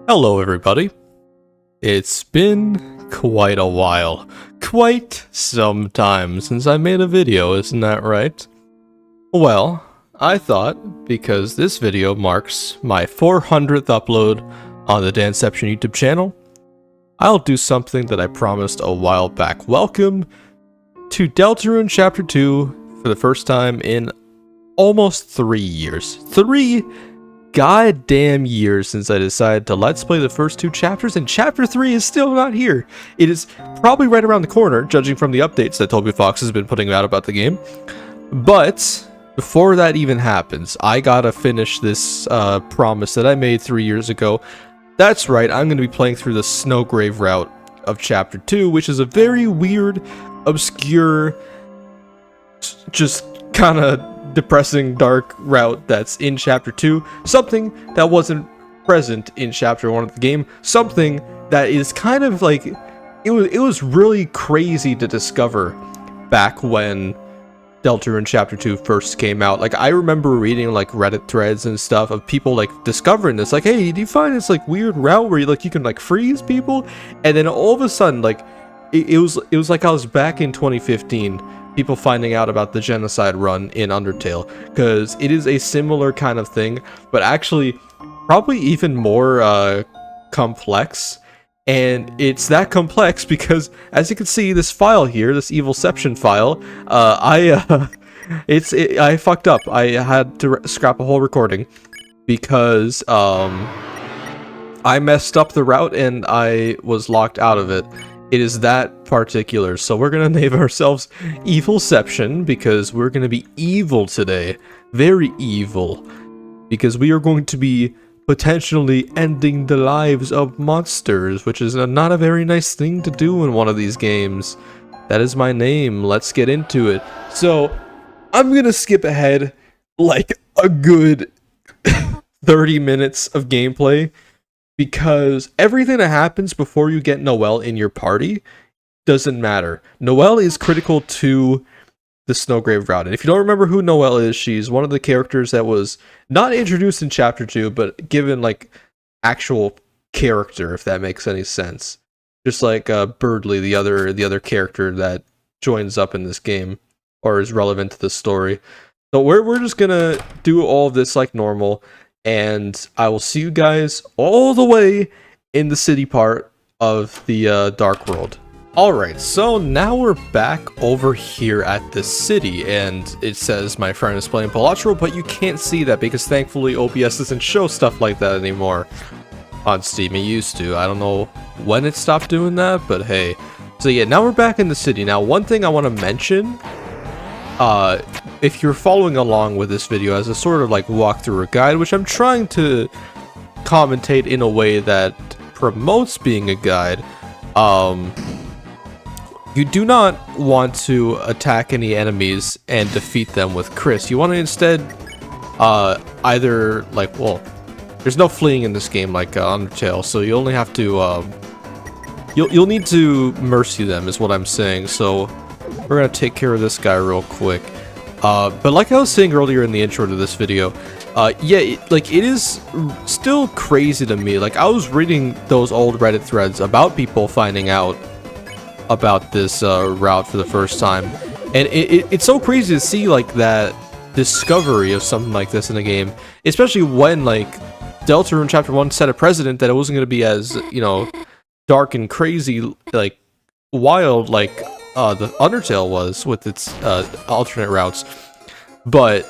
Hello everybody. It's been quite a while. Quite some time since I made a video, isn't that right? Well, I thought, because this video marks my 400th upload on the Danception YouTube channel, I'll do something that I promised a while back. Welcome to Deltarune Chapter 2 for the first time in almost 3 years. 3 goddamn years since I decided to let's play the first 2 chapters, and chapter 3 is still not here. It is probably right around the corner, judging from the updates that Toby Fox has been putting out about the game. But before that even happens, I gotta finish this promise that I made 3 years ago. That's right, I'm gonna be playing through the Snowgrave route of chapter 2, which is a very weird, obscure, just kinda depressing, dark route that's in chapter 2, something that wasn't present in chapter 1 of the game, something that is kind of like, it was really crazy to discover back when Deltarune Chapter 2 first came out. Like, I remember reading like Reddit threads and stuff of people like discovering this, like, hey, do you find this like weird route where you can like freeze people? And then all of a sudden, like, it was like I was back in 2015, people finding out about the genocide run in Undertale, because it is a similar kind of thing, but actually probably even more complex. And it's that complex because, as you can see, this file here, this Evilception file, I fucked up. I had to scrap a whole recording because I messed up the route and I was locked out of it. It is that particular, so we're gonna name ourselves Evilception because we're gonna be evil today. Very evil. Because we are going to be potentially ending the lives of monsters, which is not a very nice thing to do in one of these games. That is my name. Let's get into it. So, I'm gonna skip ahead like a good 30 minutes of gameplay, because everything that happens before you get Noelle in your party doesn't matter. Noelle is critical to the Snowgrave route. And if you don't remember who Noelle is, she's one of the characters that was not introduced in Chapter 2, but given, like, actual character, if that makes any sense. Just like Birdly, the other character that joins up in this game, or is relevant to the story. So we're just gonna do all of this like normal, and I will see you guys all the way in the city part of the Dark World. Alright, so now we're back over here at the city, and it says my friend is playing Pilotro, but you can't see that because thankfully OBS doesn't show stuff like that anymore on Steam. It used to. I don't know when it stopped doing that, but hey. So yeah, now we're back in the city. Now, one thing I want to mention, if you're following along with this video as a sort of like walkthrough or guide, which I'm trying to commentate in a way that promotes being a guide, you do not want to attack any enemies and defeat them with Chris. You want to instead either, like, well, there's no fleeing in this game like Undertale, so you only have to you'll need to mercy them is what I'm saying. So we're gonna take care of this guy real quick. But like I was saying earlier in the intro to this video, yeah, it is still crazy to me. Like, I was reading those old Reddit threads about people finding out about this route for the first time, and it's so crazy to see like that discovery of something like this in a game, especially when like Deltarune Chapter 1 set a precedent that it wasn't going to be as, you know, dark and crazy, like wild like the Undertale was with its alternate routes. But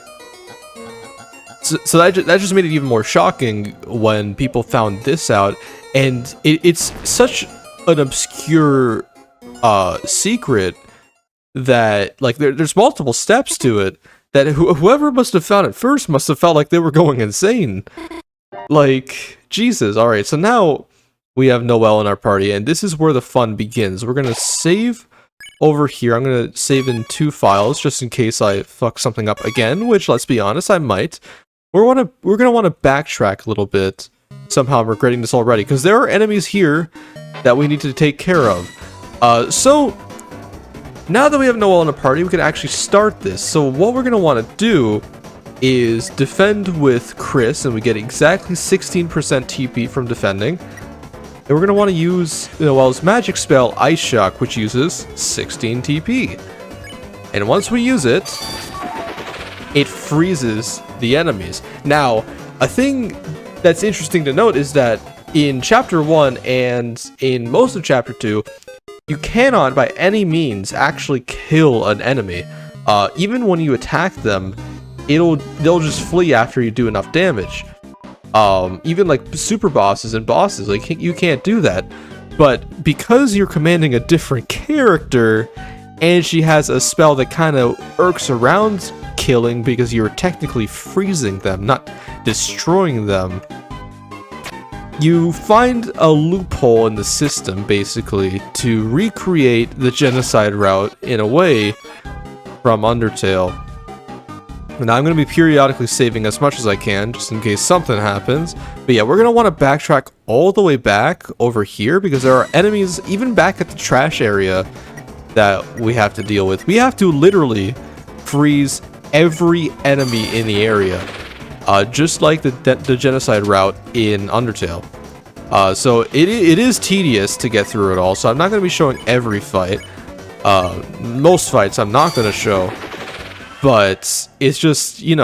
so that just made it even more shocking when people found this out, and it's such an obscure secret that like there's multiple steps to it that whoever must have found it first must have felt like they were going insane. Like, Jesus. All right, so now we have Noelle in our party, and this is where the fun begins. We're gonna save over here. I'm gonna save in 2 files just in case I fuck something up again, which, let's be honest, I might. We're gonna want to backtrack a little bit. Somehow I'm regretting this already, because there are enemies here that we need to take care of. So now that we have Noelle in a party, we can actually start this. So what we're gonna want to do is defend with Chris, and we get exactly 16% TP from defending. And we're going to want to use, well, his magic spell, Ice Shock, which uses 16 TP. And once we use it, it freezes the enemies. Now, a thing that's interesting to note is that in Chapter 1 and in most of Chapter 2, you cannot by any means actually kill an enemy. Even when you attack them, they'll just flee after you do enough damage. Even like super bosses and bosses, like you can't do that. But because you're commanding a different character, and she has a spell that kind of irks around killing because you're technically freezing them, not destroying them, you find a loophole in the system, basically, to recreate the genocide route in a way from Undertale. Now, I'm going to be periodically saving as much as I can, just in case something happens. But yeah, we're going to want to backtrack all the way back over here, because there are enemies, even back at the trash area, that we have to deal with. We have to literally freeze every enemy in the area. Just like the genocide route in Undertale. So it is tedious to get through it all, so I'm not going to be showing every fight. Most fights I'm not going to show, but it's just, we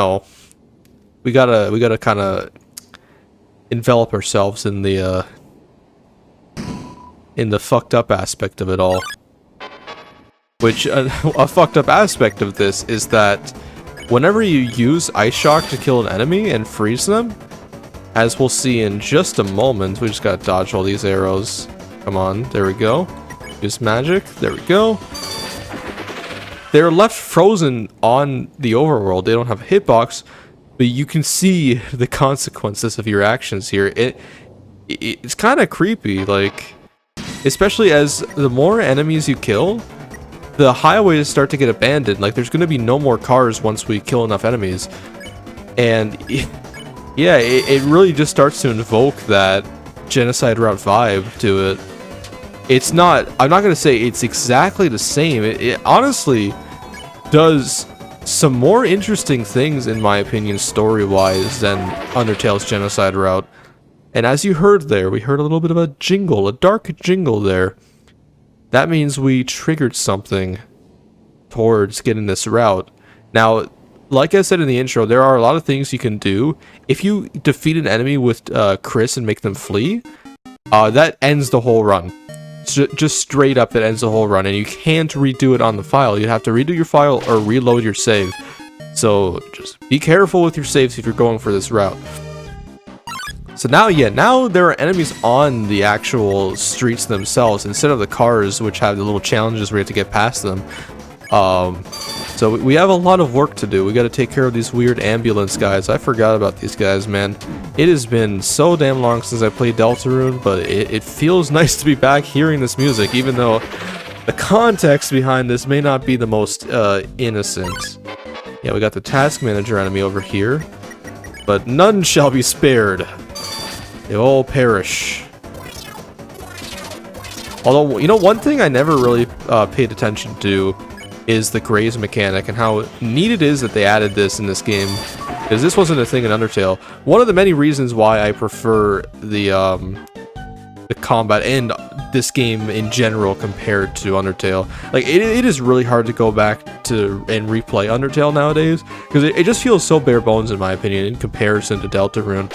gotta kind of envelop ourselves in the fucked up aspect of it all. Which, a fucked up aspect of this is that whenever you use Ice Shock to kill an enemy and freeze them, as we'll see in just a moment, we just gotta dodge all these arrows. Come on, there we go. Use magic, there we go. They're left frozen on the overworld, they don't have a hitbox, but you can see the consequences of your actions here. It's kind of creepy, like, especially as the more enemies you kill, the highways start to get abandoned. Like, there's going to be no more cars once we kill enough enemies. And, yeah, it really just starts to invoke that genocide route vibe to it. It's not, I'm not going to say it's exactly the same. It honestly does some more interesting things, in my opinion, story-wise, than Undertale's genocide route. And as you heard there, we heard a little bit of a jingle, a dark jingle there. That means we triggered something towards getting this route. Now, like I said in the intro, there are a lot of things you can do. If you defeat an enemy with Chris and make them flee, that ends the whole run. Just straight up, it ends the whole run, and you can't redo it on the file. You have to redo your file or reload your save. So just be careful with your saves if you're going for this route. So now, yeah, now there are enemies on the actual streets themselves instead of the cars, which have the little challenges where you have to get past them. So we have a lot of work to do. We got to take care of these weird ambulance guys. I forgot about these guys, man. It has been so damn long since I played Deltarune, but it feels nice to be back hearing this music, even though the context behind this may not be the most innocent. Yeah, we got the task manager enemy over here, but none shall be spared. They all perish. Although, one thing I never really paid attention to is the graze mechanic and how neat it is that they added this in this game, because this wasn't a thing in Undertale. One of the many reasons why I prefer the combat and this game in general compared to Undertale. Like, it is really hard to go back to and replay Undertale nowadays, because it just feels so bare bones, in my opinion, in comparison to Deltarune.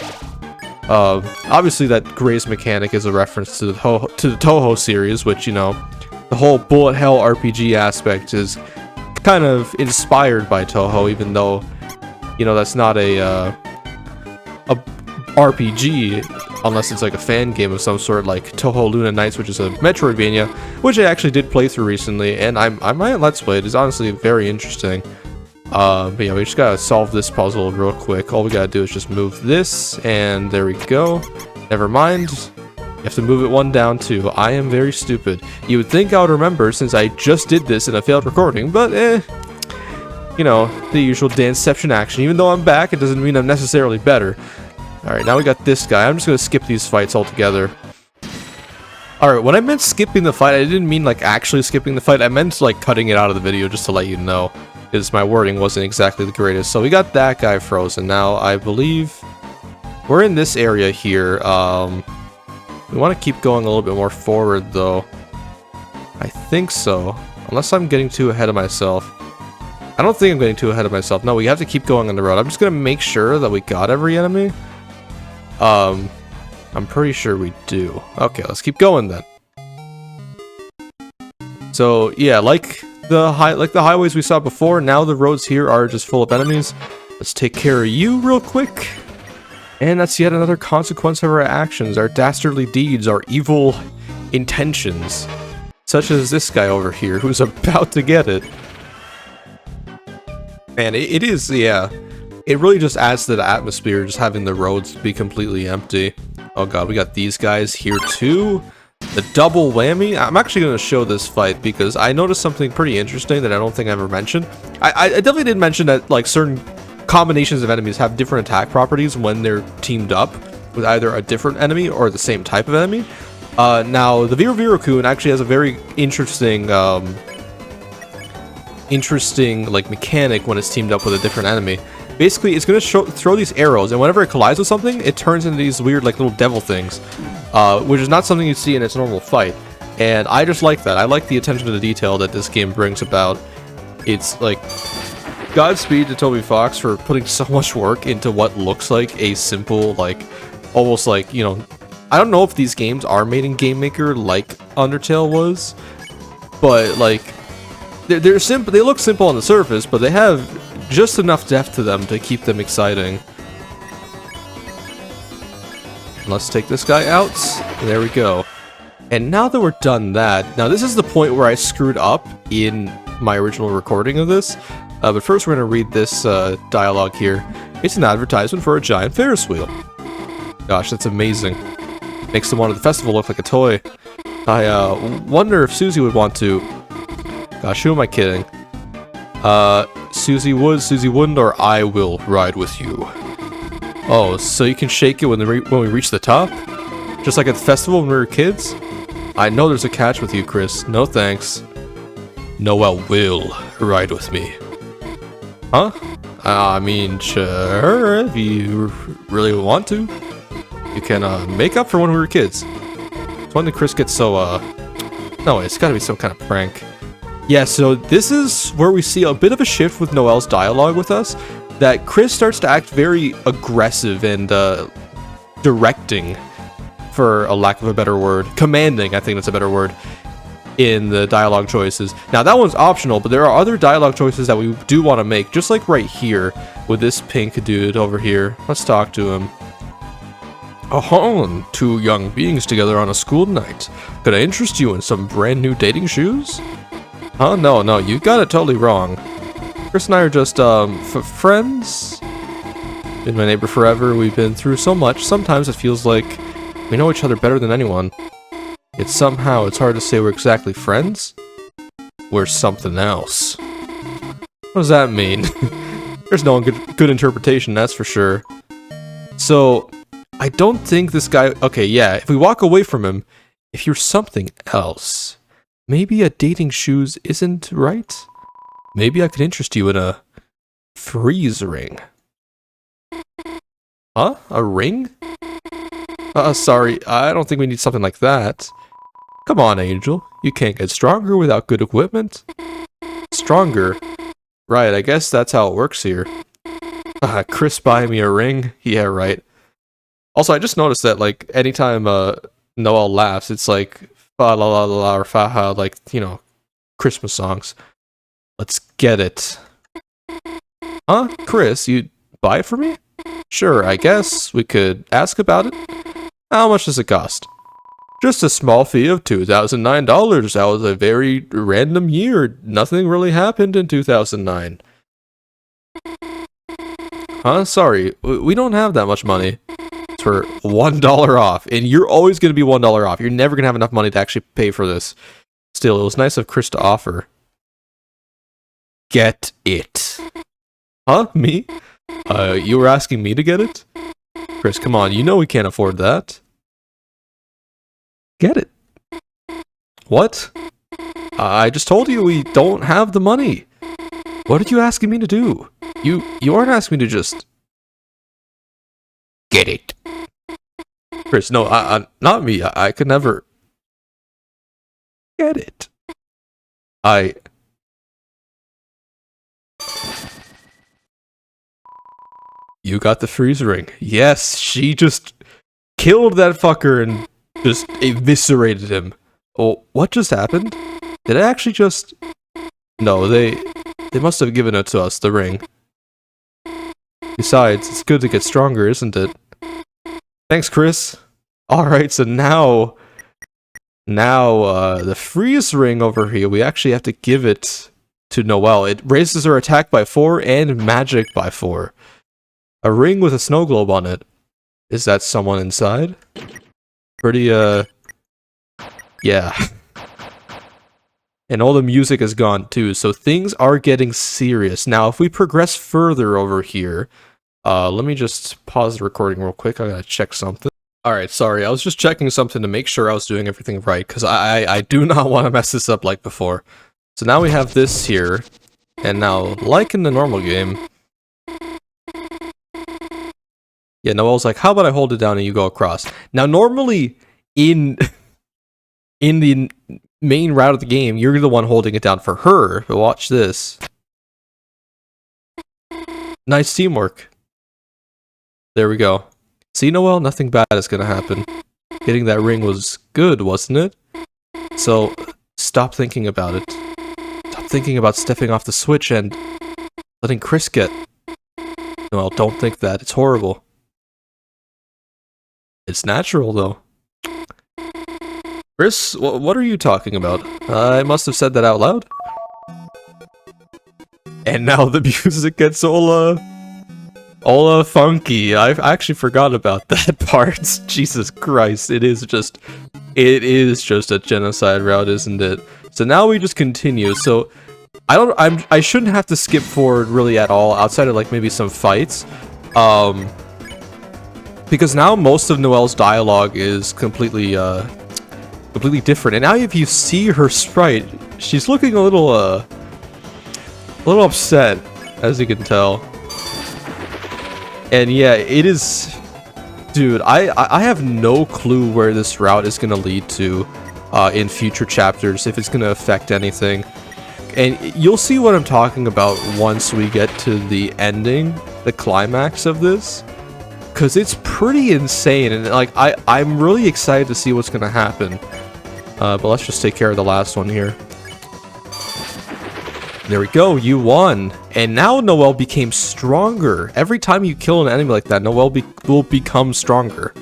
Obviously that graze mechanic is a reference to the Toho series, which, the whole bullet hell RPG aspect is kind of inspired by Toho, even though, that's not a RPG, unless it's like a fan game of some sort, like Toho Luna Nights, which is a Metroidvania, which I actually did play through recently, and I might Let's Play it. It's honestly very interesting. But yeah, we just gotta solve this puzzle real quick. All we gotta do is just move this, and there we go. Never mind. You have to move it one down too. I am very stupid. You would think I would remember since I just did this in a failed recording, but the usual Danception action. Even though I'm back, it doesn't mean I'm necessarily better. Alright, now we got this guy. I'm just gonna skip these fights altogether. Alright, when I meant skipping the fight, I didn't mean like actually skipping the fight. I meant like cutting it out of the video just to let you know. because my wording wasn't exactly the greatest. So we got that guy frozen. Now, I believe we're in this area here. We want to keep going a little bit more forward, though. I think so. Unless I'm getting too ahead of myself. I don't think I'm getting too ahead of myself. No, we have to keep going on the road. I'm just going to make sure that we got every enemy. I'm pretty sure we do. Okay, let's keep going then. So, yeah, like the highways we saw before, now the roads here are just full of enemies. Let's take care of you real quick. And that's yet another consequence of our actions, our dastardly deeds, our evil intentions. Such as this guy over here, who's about to get it. Man, it is, yeah. It really just adds to the atmosphere, just having the roads be completely empty. Oh god, we got these guys here too. The double whammy. I'm actually going to show this fight because I noticed something pretty interesting that I don't think I ever mentioned. I definitely did mention that like certain combinations of enemies have different attack properties when they're teamed up with either a different enemy or the same type of enemy. Now, the Viru-Viru-kun actually has a very interesting like mechanic when it's teamed up with a different enemy. Basically, it's going to throw these arrows, and whenever it collides with something, it turns into these weird like little devil things, which is not something you see in its normal fight. And I just like that. I like the attention to the detail that this game brings about. It's like, Godspeed to Toby Fox for putting so much work into what looks like a simple, like, almost like, you know, I don't know if these games are made in Game Maker like Undertale was, but like, they're simple. They look simple on the surface, but they have just enough depth to them to keep them exciting. Let's take this guy out. There we go. And now that we're done that, now this is the point where I screwed up in my original recording of this. But first we're going to read this dialogue here. It's an advertisement for a giant Ferris wheel. Gosh, that's amazing. Makes the one at the festival look like a toy. I wonder if Susie would want to... Gosh, who am I kidding? Susie would, Susie wouldn't, or I will ride with you. Oh, so you can shake it when we reach the top? Just like at the festival when we were kids? I know there's a catch with you, Chris. No thanks. Noelle will ride with me. Huh? I mean, sure, if you really want to. You can make up for when we were kids. It's when Chris gets so, no, it's gotta be some kind of prank. Yeah, so this is where we see a bit of a shift with Noelle's dialogue with us, that Chris starts to act very aggressive and directing, for a lack of a better word. Commanding, I think that's a better word, in the dialogue choices. Now, that one's optional, but there are other dialogue choices that we do want to make, just like right here, with this pink dude over here. Let's talk to him. Oh, two young beings together on a school night. Could I interest you in some brand new dating shoes? Huh? No, you got it totally wrong. Chris and I are just, friends? Been my neighbor forever, we've been through so much, sometimes it feels like we know each other better than anyone. Yet somehow it's hard to say we're exactly friends. We're something else. What does that mean? There's no good interpretation, that's for sure. So, I don't think this guy... Okay, yeah, if we walk away from him, if you're something else... Maybe a dating shoes isn't right? Maybe I could interest you in a freeze ring. Huh? A ring? Sorry, I don't think we need something like that. Come on, Angel. You can't get stronger without good equipment. Stronger? Right, I guess that's how it works here. Chris buying me a ring? Yeah, right. Also, I just noticed that, like, anytime Noelle laughs, it's like... Fa la la la or fa ha, like, you know, Christmas songs. Let's get it. Huh? Chris, you'd buy it for me? Sure, I guess we could ask about it. How much does it cost? Just a small fee of $2,009. That was a very random year. Nothing really happened in 2009. Huh? Sorry, we don't have that much money. For $1 off, and you're always going to be $1 off. You're never going to have enough money to actually pay for this. Still, it was nice of Chris to offer. Get it. Huh? Me? You were asking me to get it? Chris, come on, you know we can't afford that. Get it. What? I just told you we don't have the money. What are you asking me to do? You aren't asking me to just... Get it. Chris, no, not me. I could never... Get it. You got the freeze ring. Yes, she just killed that fucker and just eviscerated him. Oh, what just happened? Did I actually just... No, they must have given it to us, the ring. Besides, it's good to get stronger, isn't it? Thanks, Chris. Alright, so now, the freeze ring over here, we actually have to give it to Noelle. It raises her attack by 4 and magic by 4. A ring with a snow globe on it. Is that someone inside? Pretty, yeah. And all the music is gone too, so things are getting serious. Now, if we progress further over here, let me just pause the recording real quick. I gotta check something. Alright, sorry, I was just checking something to make sure I was doing everything right, because I do not want to mess this up like before. So now we have this here, and now, like in the normal game... Yeah, Noelle's like, how about I hold it down and you go across? Now, normally, in the main route of the game, you're the one holding it down for her, but watch this. Nice teamwork. There we go. See, Noelle, nothing bad is gonna happen. Getting that ring was good, wasn't it? So, stop thinking about it. Stop thinking about stepping off the switch and letting Chris get... Noelle, don't think that. It's horrible. It's natural, though. Chris, what are you talking about? I must have said that out loud. And now the music gets all funky. I actually forgot about that part. Jesus Christ, it is just a genocide route, isn't it? So now we just continue. So I shouldn't have to skip forward really at all, outside of like maybe some fights. Because now most of Noelle's dialogue is completely different. And now if you see her sprite, she's looking a little upset, as you can tell. And yeah, it is... Dude, I have no clue where this route is going to lead to in future chapters, if it's going to affect anything. And you'll see what I'm talking about once we get to the ending, the climax of this. Because it's pretty insane, and like I'm really excited to see what's gonna happen. But let's just take care of the last one here. There we go, you won. And now Noelle became stronger. Every time you kill an enemy like that, Noelle will become stronger.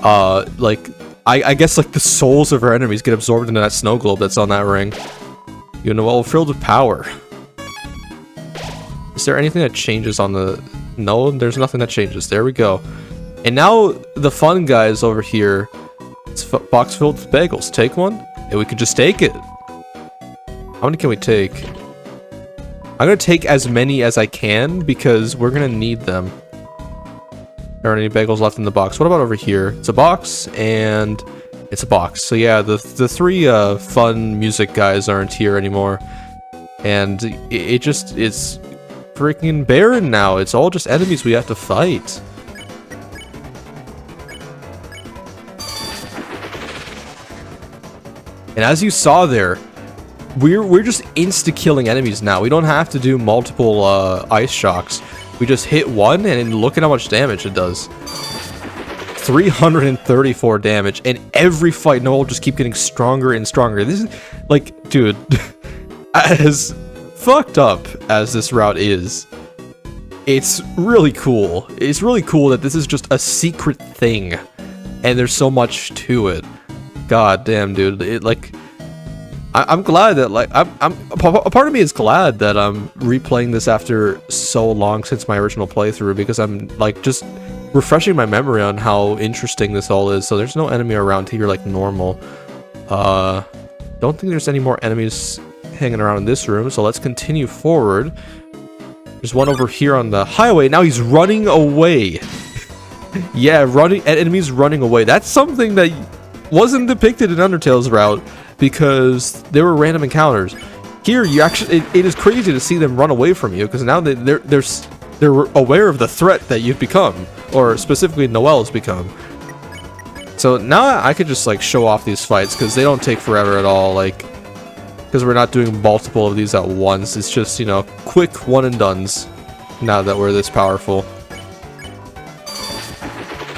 Like I guess like the souls of her enemies get absorbed into that snow globe that's on that ring. You Noelle filled with power. Is there anything that changes on the... No, there's nothing that changes. There we go. And now the fun guys over here. It's a box filled with bagels. Take one, and we could just take it. How many can we take? I'm gonna take as many as I can because we're gonna need them. There aren't any bagels left in the box. What about over here? It's a box and it's a box. So yeah, the three fun music guys aren't here anymore, and it's freaking barren now. It's all just enemies we have to fight. And as you saw there, we're just insta-killing enemies now. We don't have to do multiple ice shocks. We just hit one and look at how much damage it does. 334 damage, and every fight Noelle will just keep getting stronger and stronger. This is like, dude, as fucked up as this route is, it's really cool. It's really cool that this is just a secret thing, and there's so much to it. God damn, dude. It like, I'm glad that like a part of me is glad that I'm replaying this after so long since my original playthrough, because I'm like just refreshing my memory on how interesting this all is. So there's no enemy around here like normal. Don't think there's any more enemies hanging around in this room, so let's continue forward. There's one over here on the highway. Now he's running away. Yeah, enemies running away. That's something that wasn't depicted in Undertale's route, because there were random encounters. Here, you actually, it is crazy to see them run away from you, because now they're aware of the threat that you've become, or specifically Noelle's become. So now I could just like show off these fights, because they don't take forever at all, like, because we're not doing multiple of these at once. It's just, you know, quick one and dones now that we're this powerful.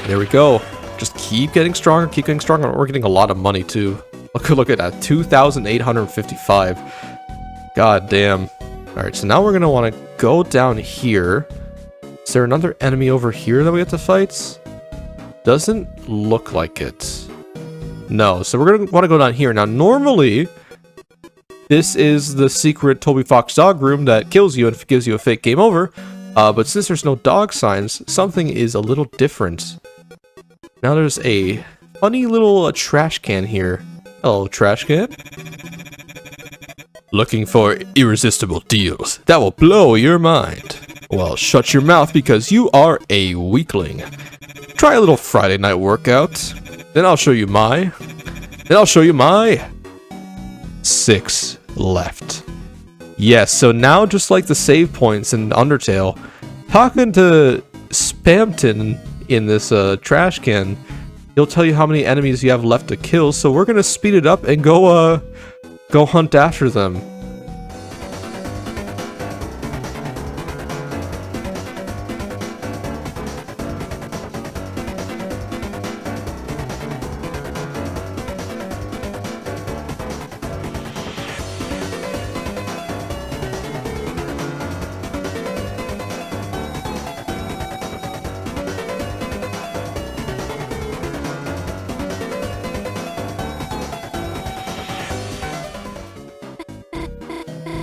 There we go. Just keep getting stronger, keep getting stronger. We're getting a lot of money too. Look at that, 2,855. God damn. Alright, so now we're gonna want to go down here. Is there another enemy over here that we have to fight? Doesn't look like it. No, so we're gonna want to go down here. Now, normally, this is the secret Toby Fox dog room that kills you and gives you a fake game over. But since there's no dog signs, something is a little different. Now there's a funny little trash can here. Hello, trash can. Looking for irresistible deals that will blow your mind? Well, shut your mouth because you are a weakling. Try a little Friday night workout. Then I'll show you my... 6 left. Yes, so now just like the save points in Undertale, talking to Spamton in this trash can, he'll tell you how many enemies you have left to kill, so we're gonna speed it up and go hunt after them.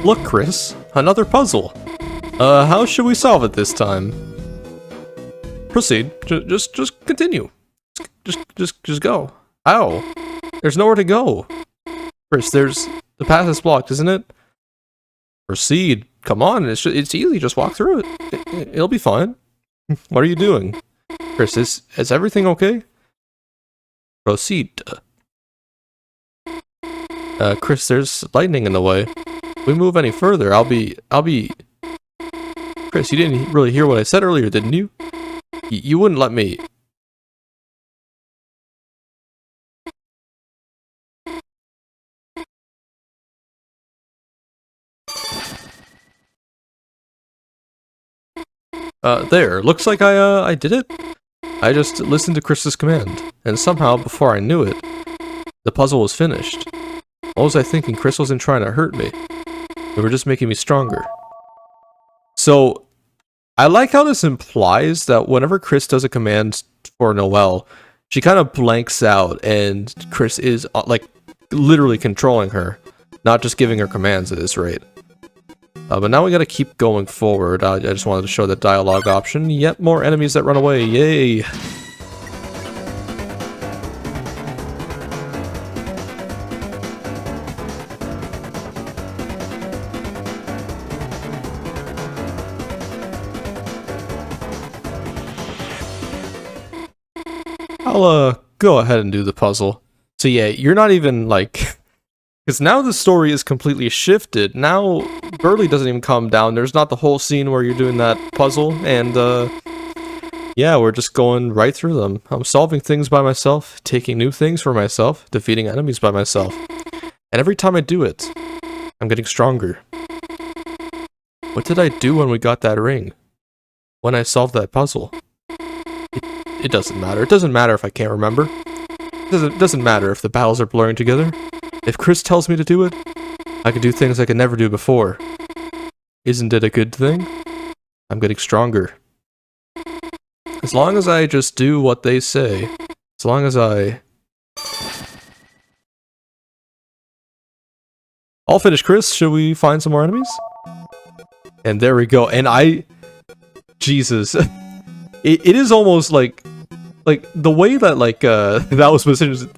Look, Chris, another puzzle. How should we solve it this time? Proceed. Just continue. Just go. Ow. There's nowhere to go. Chris, the path is blocked, isn't it? Proceed. Come on, it's easy. Just walk through it. It'll be fine. What are you doing? Chris, is everything okay? Proceed. Chris, there's lightning in the way. If we move any further, I'll be... Chris, you didn't really hear what I said earlier, didn't you? You wouldn't let me... There. Looks like I did it. I just listened to Chris's command, and somehow, before I knew it, the puzzle was finished. What was I thinking? Chris wasn't trying to hurt me. They were just making me stronger. So, I like how this implies that whenever Chris does a command for Noelle, she kind of blanks out, and Chris is, like, literally controlling her, not just giving her commands at this rate. But now we gotta keep going forward. I just wanted to show the dialogue option. Yet more enemies that run away. Yay! I'll go ahead and do the puzzle. So yeah, you're not even like... Because now the story is completely shifted. Now, Burley doesn't even come down. There's not the whole scene where you're doing that puzzle, and, yeah, we're just going right through them. I'm solving things by myself, taking new things for myself, defeating enemies by myself. And every time I do it, I'm getting stronger. What did I do when we got that ring? When I solved that puzzle? It doesn't matter. It doesn't matter if I can't remember. It doesn't matter if the battles are blurring together. If Chris tells me to do it, I can do things I could never do before. Isn't it a good thing? I'm getting stronger. As long as I just do what they say, as long as I... All finished, Chris. Should we find some more enemies? And there we go. And Jesus. It is almost like the way that that was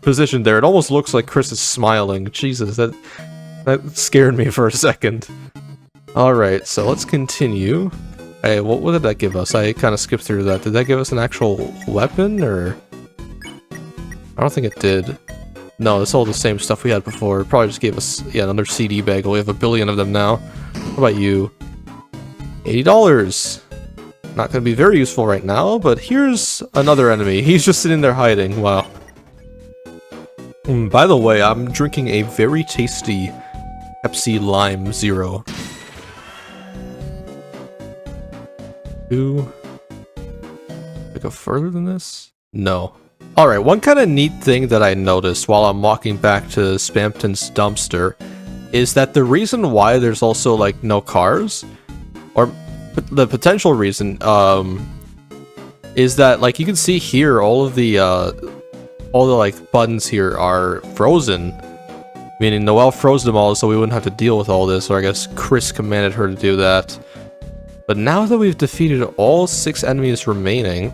positioned there, it almost looks like Chris is smiling. Jesus, that scared me for a second. Alright, so let's continue. Hey, what did that give us? I kind of skipped through that. Did that give us an actual weapon, or... I don't think it did. No, it's all the same stuff we had before. It probably just gave us, yeah, another CD bagel. We have a billion of them now. What about you? $80. Not going to be very useful right now, but here's another enemy. He's just sitting there hiding. Wow. By the way, I'm drinking a very tasty Pepsi Lime Zero. Do I go further than this? No. Alright, one kind of neat thing that I noticed while I'm walking back to Spampton's dumpster is that the reason why there's also, like, no cars, or the potential reason, is that, like, you can see here, all the, like, buttons here are frozen. Meaning Noelle froze them all so we wouldn't have to deal with all this, or I guess Chris commanded her to do that. But now that we've defeated all 6 enemies remaining,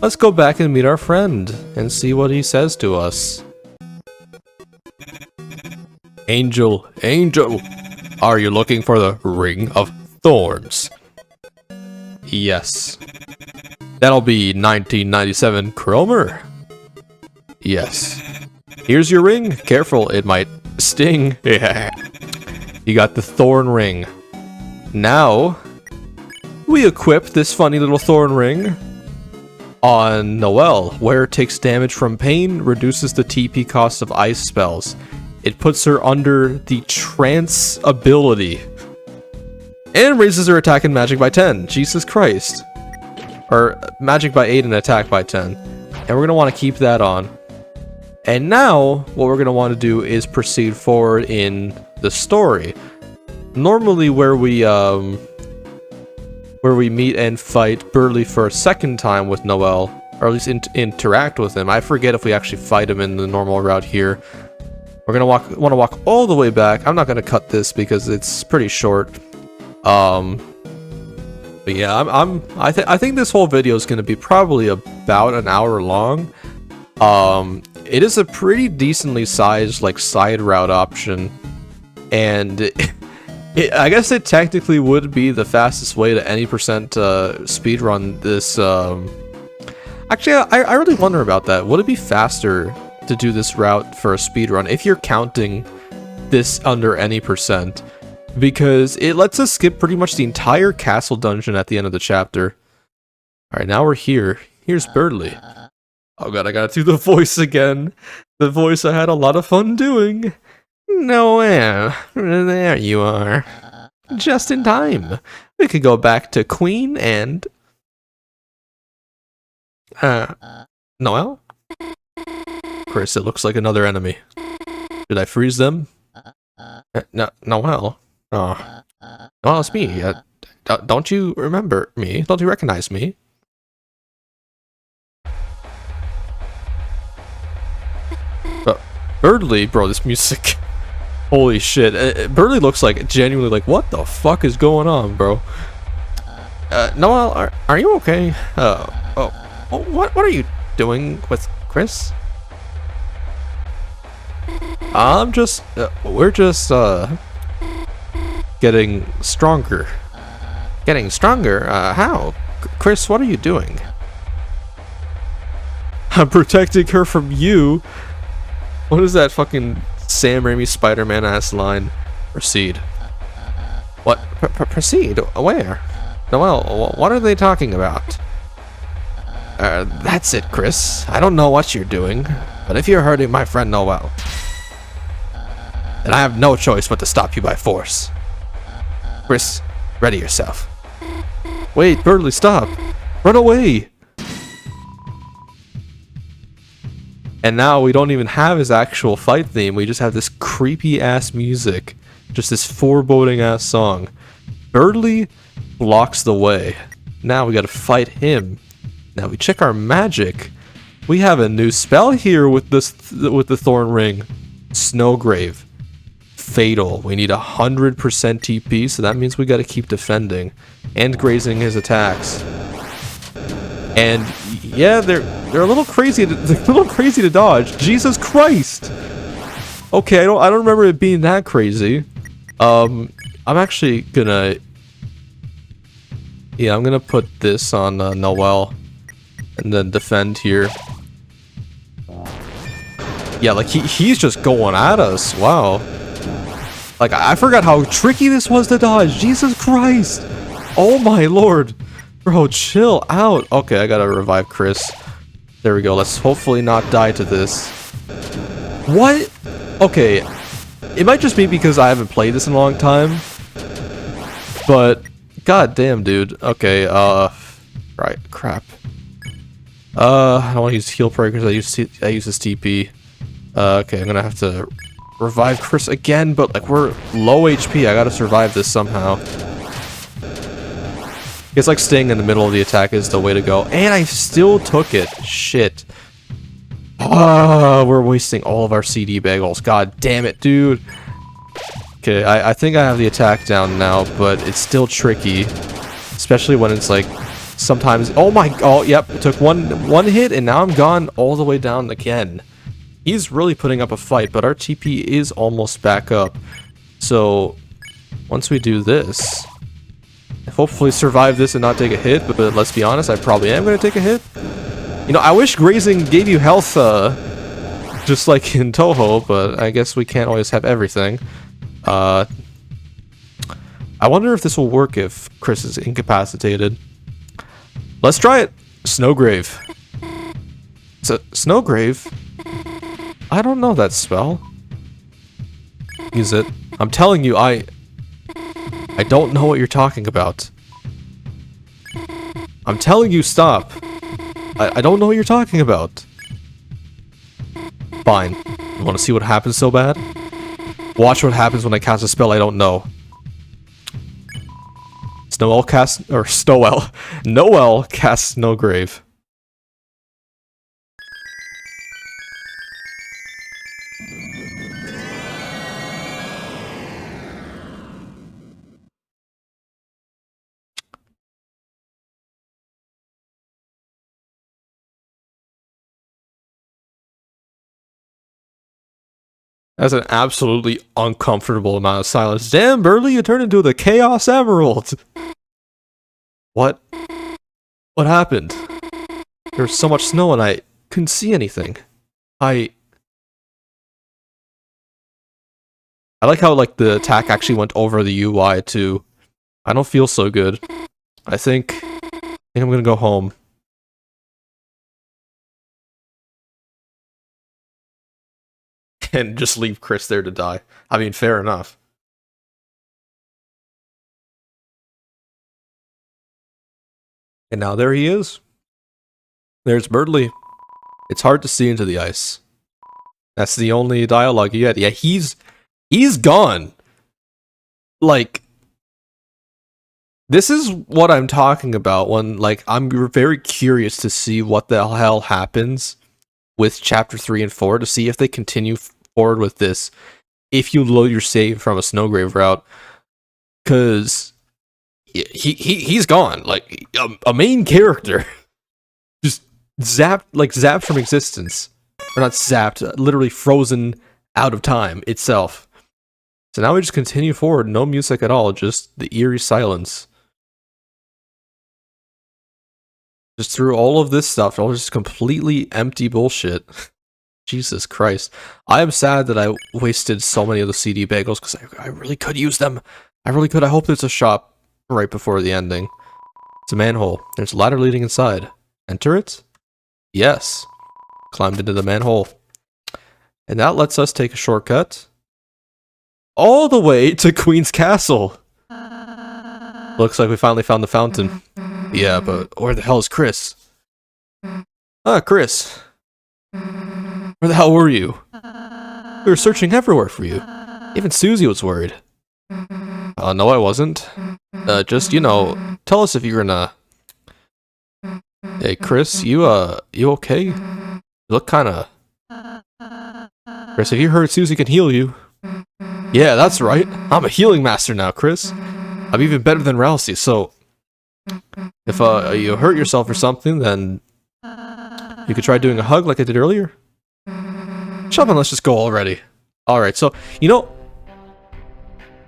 let's go back and meet our friend and see what he says to us. Angel, Angel, are you looking for the Ring of Thorns? Yes. That'll be 1997 Cromer. Yes. Here's your ring. Careful, it might sting. Yeah. You got the thorn ring. Now, we equip this funny little thorn ring on Noelle, where it takes damage from pain, reduces the TP cost of ice spells. It puts her under the trance ability. And raises her attack and magic by 10. Jesus Christ. Or magic by 8 and attack by 10. And we're going to want to keep that on. And now, what we're going to want to do is proceed forward in the story. Normally where we meet and fight Burley for a second time with Noelle, or at least interact with him. I forget if we actually fight him in the normal route here. We're going to want to walk all the way back. I'm not going to cut this because it's pretty short. But yeah, I think this whole video is going to be probably about an hour long. It is a pretty decently sized, like, side route option, and I guess it technically would be the fastest way to any percent speedrun this. Actually, I really wonder about that. Would it be faster to do this route for a speedrun if you're counting this under any percent? Because it lets us skip pretty much the entire castle dungeon at the end of the chapter. Alright, now we're here. Here's Burley. Oh god, I gotta do the voice again. The voice I had a lot of fun doing. Noelle, there you are. Just in time. We could go back to Queen and... Noelle? Chris, it looks like another enemy. Did I freeze them? No, Noelle. Oh. Well, it's me. Don't you remember me? Don't you recognize me? Burley, bro, this music. Holy shit. Burley looks like genuinely like, what the fuck is going on, bro? Noelle, are you okay? What are you doing with Chris? We're just getting stronger. Getting stronger? How? Chris, what are you doing? I'm protecting her from you. What is that fucking Sam Raimi Spider-Man ass line? Proceed. What? Proceed? Where? Noelle, what are they talking about? That's it, Chris. I don't know what you're doing, but if you're hurting my friend Noelle, then I have no choice but to stop you by force. Chris, ready yourself. Wait, Burley, stop! Run away! And now we don't even have his actual fight theme, we just have this creepy ass music. Just this foreboding ass song. Burley blocks the way. Now we gotta fight him. Now we check our magic. We have a new spell here with this with the Thorn Ring. Snowgrave. Fatal. We need 100% TP, so that means we gotta keep defending. And grazing his attacks. And yeah, they're a little crazy to dodge. Jesus Christ! Okay, I don't remember it being that crazy. I'm actually gonna... Yeah, I'm gonna put this on Noelle. And then defend here. Yeah, like he's just going at us. Wow. Like, I forgot how tricky this was to dodge. Jesus Christ. Oh my lord. Bro, chill out. Okay, I gotta revive Chris. There we go. Let's hopefully not die to this. What? Okay. It might just be because I haven't played this in a long time. But, god damn, dude. Okay, right, crap. I don't want to use heal prayer because I use this TP. Okay, I'm gonna have to revive Chris again, but like we're low HP. I gotta survive this somehow. It's like staying in the middle of the attack is the way to go. And I still took it. Shit. We're wasting all of our CD bagels. God damn it, dude. Okay, I think I have the attack down now, but it's still tricky. Especially when it's like sometimes. Oh my. Oh, yep. It took one hit, and now I'm gone all the way down again. He's really putting up a fight, but our TP is almost back up. So, once we do this, hopefully survive this and not take a hit, but let's be honest, I probably am going to take a hit. You know, I wish grazing gave you health, just like in Toho, but I guess we can't always have everything. I wonder if this will work if Chris is incapacitated. Let's try it. Snowgrave. Snowgrave? I don't know that spell. Use it. I'm telling you, I don't know what you're talking about. I'm telling you, stop. I don't know what you're talking about. Fine. You want to see what happens so bad? Watch what happens when I cast a spell I don't know. Noel casts Snowgrave. That's an absolutely uncomfortable amount of silence. Damn, Burley, you turned into the Chaos Emerald! What? What happened? There was so much snow and I couldn't see anything. I like how, like, the attack actually went over the UI, too. I don't feel so good. I think I'm gonna go home. And just leave Chris there to die. I mean, fair enough. And now there he is. There's Birdley. It's hard to see into the ice. That's the only dialogue you get. Yeah, he's gone. Like, this is what I'm talking about when, like, I'm very curious to see what the hell happens with Chapter 3 and 4 to see if they continue forward with this if you load your save from a Snowgrave route, because he's gone. Like, a main character just zapped from existence, or not zapped, literally frozen out of time itself. So now we just continue forward, no music at all, just the eerie silence. Just through all of this stuff, all just completely empty bullshit. Jesus Christ. I am sad that I wasted so many of the CD bagels, because I really could use them. I really could. I hope there's a shop right before the ending. It's a manhole. There's a ladder leading inside. Enter it? Yes. Climbed into the manhole. And that lets us take a shortcut all the way to Queen's Castle. Looks like we finally found the fountain. Yeah, but where the hell is Chris? Ah, Chris. Where the hell were you? We were searching everywhere for you. Even Susie was worried. No, I wasn't. Just, you know, tell us if you're gonna... Hey, Chris, you okay? You look kinda... Chris, have you heard Susie can heal you? Yeah, that's right. I'm a healing master now, Chris. I'm even better than Rousey, so... If, you hurt yourself or something, then... You could try doing a hug like I did earlier. Shut up and let's just go already. Alright, so, you know...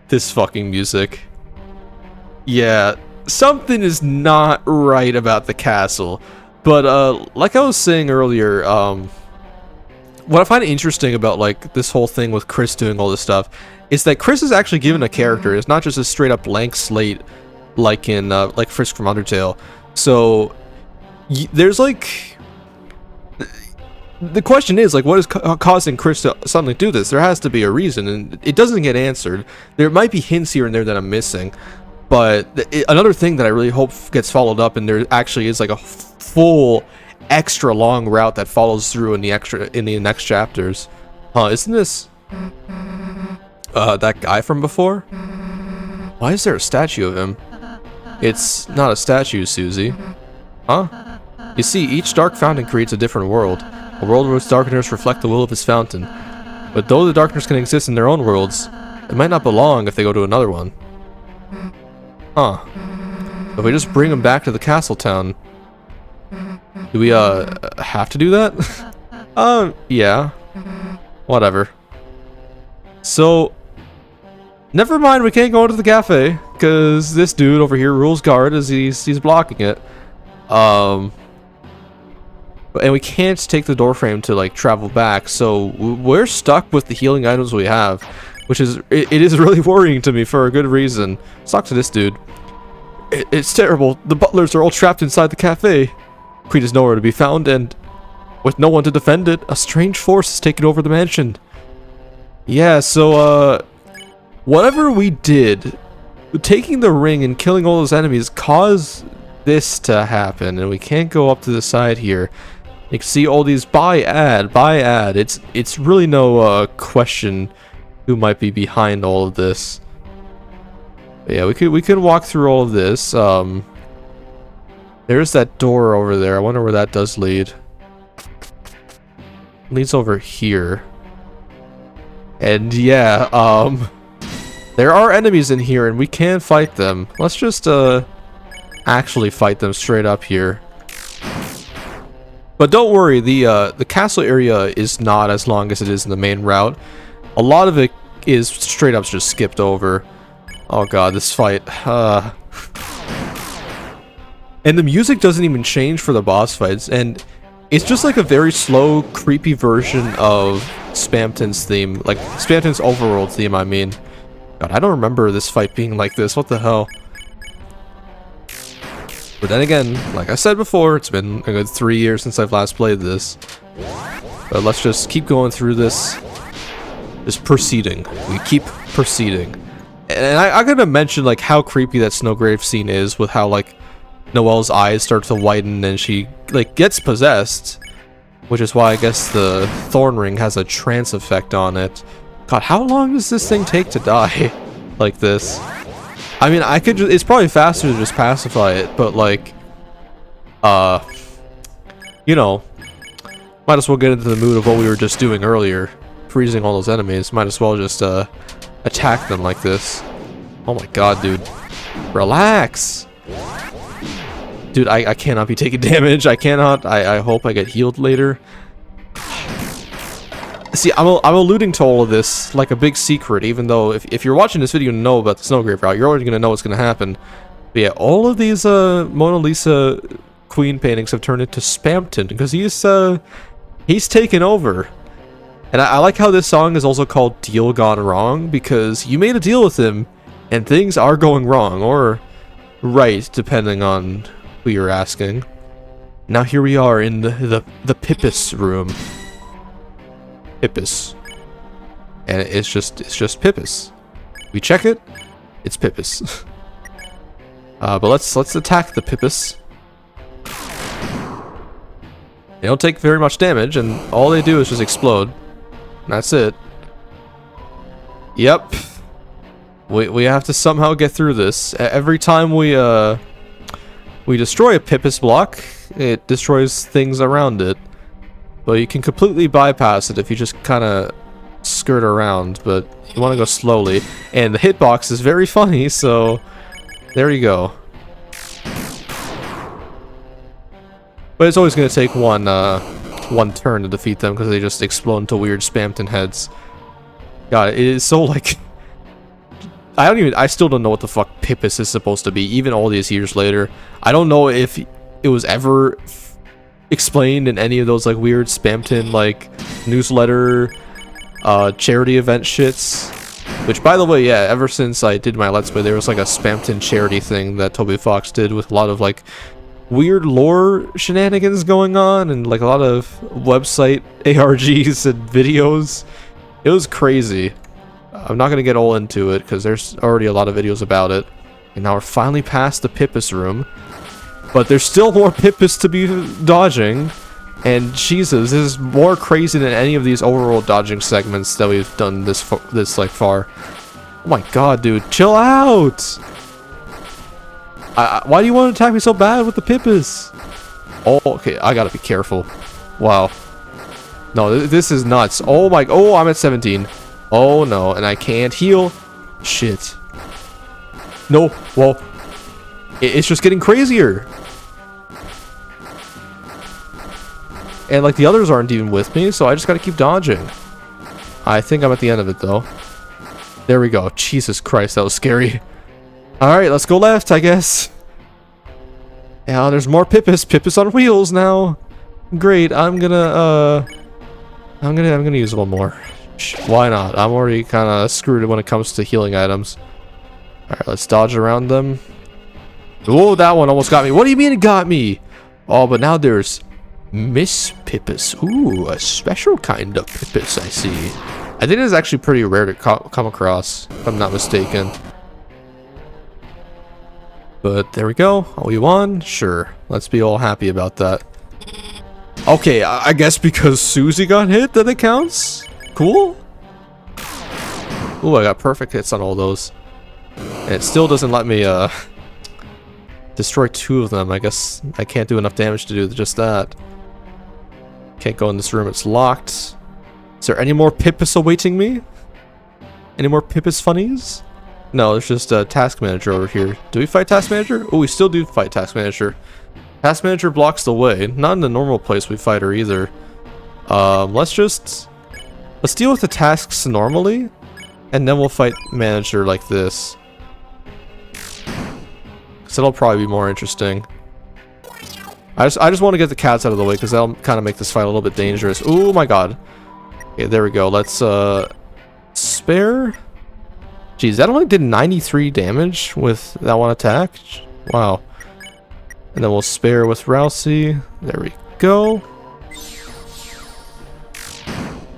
This fucking music. Yeah, something is not right about the castle. But, like I was saying earlier, what I find interesting about like this whole thing with Chris doing all this stuff is that Chris is actually given a character. It's not just a straight up blank slate like in like Frisk from Undertale. So there's like, the question is like, what is causing Chris to suddenly do this? There has to be a reason, and it doesn't get answered. There might be hints here and there that I'm missing, but another thing that I really hope gets followed up, and there actually is like a full extra long route that follows through in the next chapters. Isn't this that guy from before? Why is there a statue of him? It's not a statue, Susie. Huh? You see, each dark fountain creates a different world. A world where its darkness reflect the will of its fountain. But though the darkness can exist in their own worlds, it might not belong if they go to another one. Huh. If we just bring them back to the castle town, do we have to do that? Yeah. Whatever. So, never mind, we can't go into the cafe, because this dude over here rules guard as he's blocking it. And we can't take the door frame to like travel back, so we're stuck with the healing items we have, which is it is really worrying to me for a good reason. Let's talk to this dude. It's terrible. The butlers are all trapped inside the cafe. Queen is nowhere to be found, and with no one to defend it, a strange force has taken over the mansion. Yeah, so whatever we did, taking the ring and killing all those enemies caused this to happen, and we can't go up to the side here. You can see all these buy ad. It's really no question who might be behind all of this. But yeah, we could walk through all of this. There's that door over there. I wonder where that does lead. It leads over here. And yeah, there are enemies in here and we can fight them. Let's just actually fight them straight up here. But don't worry, the castle area is not as long as it is in the main route. A lot of it is straight up just skipped over. Oh god, this fight. And the music doesn't even change for the boss fights, and it's just like a very slow, creepy version of Spamton's theme. Like, Spamton's overworld theme, I mean. God, I don't remember this fight being like this. What the hell? But then again, like I said before, it's been a good 3 years since I've last played this. But let's just keep going through this. Just proceeding. We keep proceeding. And I gotta mention, like, how creepy that Snowgrave scene is with how, like, Noelle's eyes start to whiten and she, like, gets possessed. Which is why I guess the thorn ring has a trance effect on it. God, how long does this thing take to die? Like this? I mean, I could just, it's probably faster to just pacify it, but like, you know, might as well get into the mood of what we were just doing earlier. Freezing all those enemies, might as well just, attack them like this. Oh my god, dude. Relax! Dude, I cannot be taking damage, I cannot, I hope I get healed later. See, I'm alluding to all of this like a big secret, even though if you're watching this video and know about the Snowgrave route, you're already going to know what's going to happen. But yeah, all of these Mona Lisa Queen paintings have turned into Spamton, because he's taken over. And I like how this song is also called Deal Gone Wrong, because you made a deal with him, and things are going wrong, or right, depending on who you're asking. Now here we are in the Pippis room. Pippis. And it's just Pippis. We check it, it's Pippis. But let's attack the Pippis. They don't take very much damage, and all they do is just explode. And that's it. Yep. We have to somehow get through this. Every time we destroy a Pippis block, it destroys things around it. But you can completely bypass it if you just kind of skirt around, but you want to go slowly. And the hitbox is very funny, so there you go. But it's always going to take one turn to defeat them, because they just explode into weird Spamton heads. God, it is so like... I still don't know what the fuck Pippis is supposed to be, even all these years later. I don't know if it was ever explained in any of those like weird Spamton like newsletter, charity event shits. Which, by the way, yeah, ever since I did my Let's Play, there was like a Spamton charity thing that Toby Fox did with a lot of like weird lore shenanigans going on and like a lot of website ARGs and videos. It was crazy. I'm not gonna get all into it because there's already a lot of videos about it. And now we're finally past the Pippus room. But there's still more Pippus to be dodging. And Jesus, this is more crazy than any of these overworld dodging segments that we've done this like far. Oh my god, dude, chill out! Why do you want to attack me so bad with the Pippus? Oh, okay, I gotta be careful. Wow. No, this is nuts. Oh my, oh, I'm at 17. Oh no, and I can't heal. Shit. No, well, it's just getting crazier. And like the others aren't even with me, so I just gotta keep dodging. I think I'm at the end of it though. There we go. Jesus Christ, that was scary. Alright, let's go left, I guess. Yeah, there's more Pippus. Pippus on wheels now. Great, I'm gonna use one more. Why not? I'm already kinda screwed when it comes to healing items. Alright, let's dodge around them. Oh, that one almost got me. What do you mean it got me? Oh, but now there's Miss Pippus. Ooh, a special kind of Pippus, I see. I think it's actually pretty rare to come across, if I'm not mistaken. But there we go. Are we won? Sure. Let's be all happy about that. Okay, I guess because Susie got hit, that it counts? Cool. Ooh, I got perfect hits on all those. And it still doesn't let me, destroy 2 of them. I guess I can't do enough damage to do just that. Can't go in this room, it's locked. Is there any more Pippus awaiting me? Any more Pippus funnies? No, there's just a Task Manager over here. Do we fight Task Manager? Oh, we still do fight Task Manager. Task Manager blocks the way. Not in the normal place we fight her either. Let's deal with the tasks normally, and then we'll fight Manager like this. Because it'll probably be more interesting. I just want to get the cats out of the way because that'll kind of make this fight a little bit dangerous. Oh my god. Okay, there we go. Let's spare. Jeez, that only did 93 damage with that one attack. Wow. And then we'll spare with Rousey. There we go.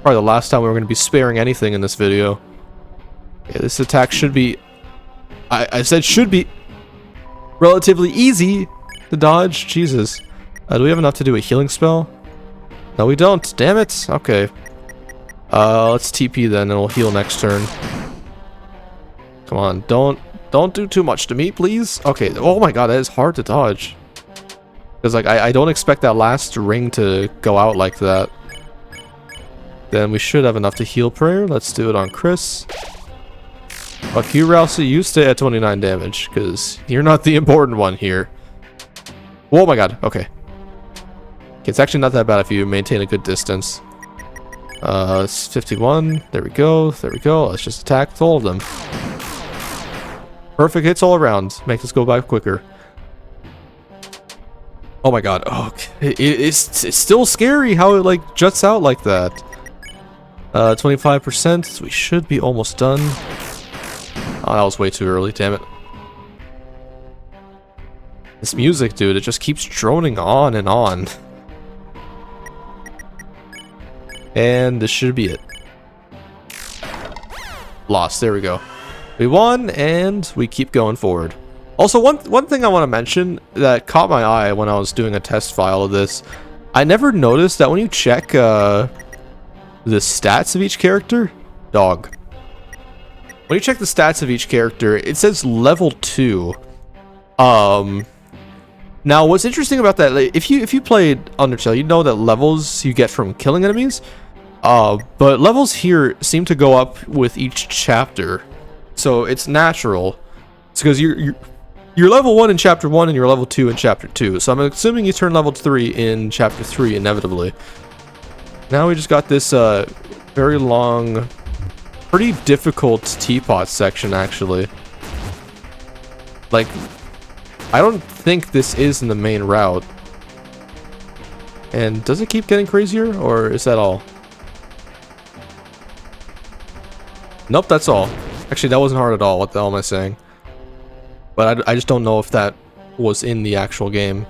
Probably the last time we were going to be sparing anything in this video. Okay, this attack should be... I said should be relatively easy to dodge. Jesus. Do we have enough to do a healing spell? No, we don't. Damn it. Okay. Let's TP then, and we'll heal next turn. Come on, don't do too much to me, please. Okay. Oh my god, that is hard to dodge. Because like I don't expect that last ring to go out like that. Then we should have enough to heal prayer. Let's do it on Chris. Fuck you, Rousey. You stay at 29 damage, because you're not the important one here. Oh my god. Okay. It's actually not that bad if you maintain a good distance. It's 51. There we go. There we go. Let's just attack with all of them. Perfect hits all around. Make this go by quicker. Oh my god. Oh, it's still scary how it like juts out like that. 25%. We should be almost done. Oh, that was way too early. Damn it. This music, dude, it just keeps droning on and on. And this should be it. Lost. There we go. We won, and we keep going forward. Also, one thing I want to mention that caught my eye when I was doing a test file of this, I never noticed that when you check the stats of each character, dog. When you check the stats of each character, it says level 2. Now, what's interesting about that, like, if you played Undertale, you know that levels you get from killing enemies, but levels here seem to go up with each chapter, so it's natural. It's because you're level 1 in chapter 1 and you're level 2 in chapter 2, so I'm assuming you turn level 3 in chapter 3 inevitably. Now we just got this very long, pretty difficult teapot section actually. Like, I don't think this is in the main route. And does it keep getting crazier, or is that all? Nope, that's all. Actually, that wasn't hard at all. What the hell am I saying? But I just don't know if that was in the actual game.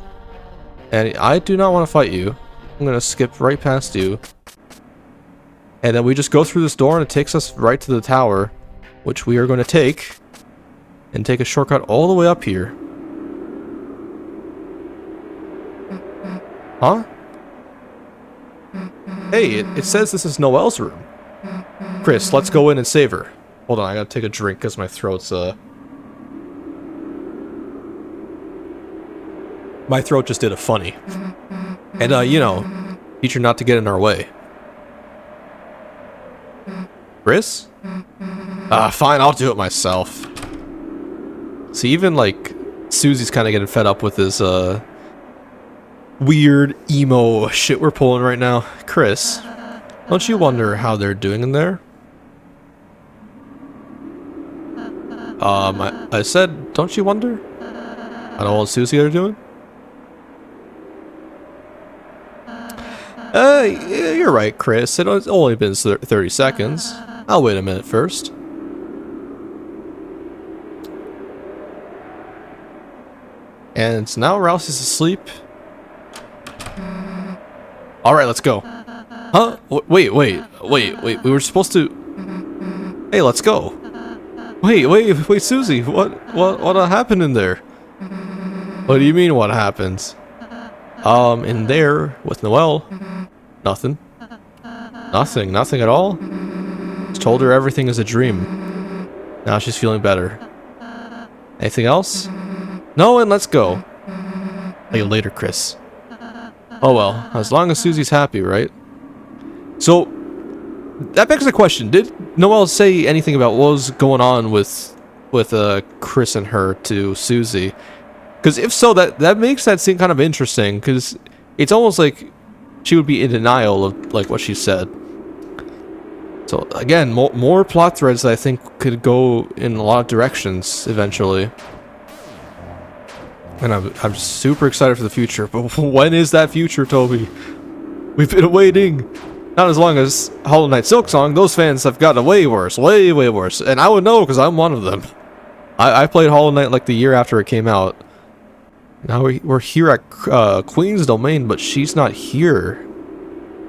And I do not want to fight you. I'm gonna skip right past you. And then we just go through this door and it takes us right to the tower, which we are going to take. And take a shortcut all the way up here. Huh? Hey, it says this is Noelle's room. Chris, let's go in and save her. Hold on, I gotta take a drink because my throat's, my throat just did a funny. And, you know, teach her not to get in our way. Chris? Fine, I'll do it myself. See, even, like, Susie's kind of getting fed up with this, weird, emo shit we're pulling right now. Chris, don't you wonder how they're doing in there? I said, don't you wonder? I know what Susie are doing? You're right, Chris. It's only been 30 seconds. I'll wait a minute first. And now Rouse is asleep. Alright, let's go. Huh? Wait. We were supposed to... Hey, let's go. Wait, Susie. What happened in there? What do you mean, what happened? In there, with Noelle. Nothing. Nothing at all. Just told her everything is a dream. Now she's feeling better. Anything else? No, and let's go. See you later, Chris. Oh well, as long as Susie's happy, right? So, that begs the question, did Noelle say anything about what was going on with Chris and her to Susie? Because if so, that makes that scene kind of interesting, because it's almost like she would be in denial of, like, what she said. So, again, more plot threads that I think could go in a lot of directions, eventually. And I'm super excited for the future, but when is that future, Toby? We've been waiting. Not as long as Hollow Knight Silksong. Those fans have gotten way worse, way worse. And I would know, because I'm one of them. I played Hollow Knight like the year after it came out. Now we're here at Queen's Domain, but she's not here.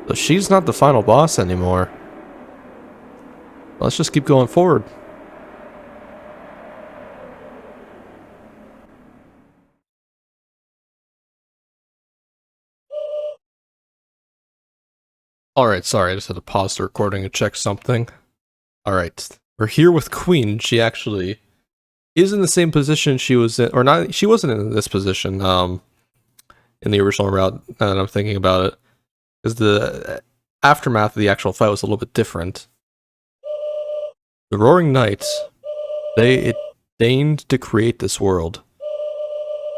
So she's not the final boss anymore. Let's just keep going forward. Alright, sorry, I just had to pause the recording and check something. Alright, we're here with Queen. She actually is in the same position she was in, or not, she wasn't in this position, in the original route, now that I'm thinking about it. Because the aftermath of the actual fight was a little bit different. The Roaring Knights, it deigned to create this world.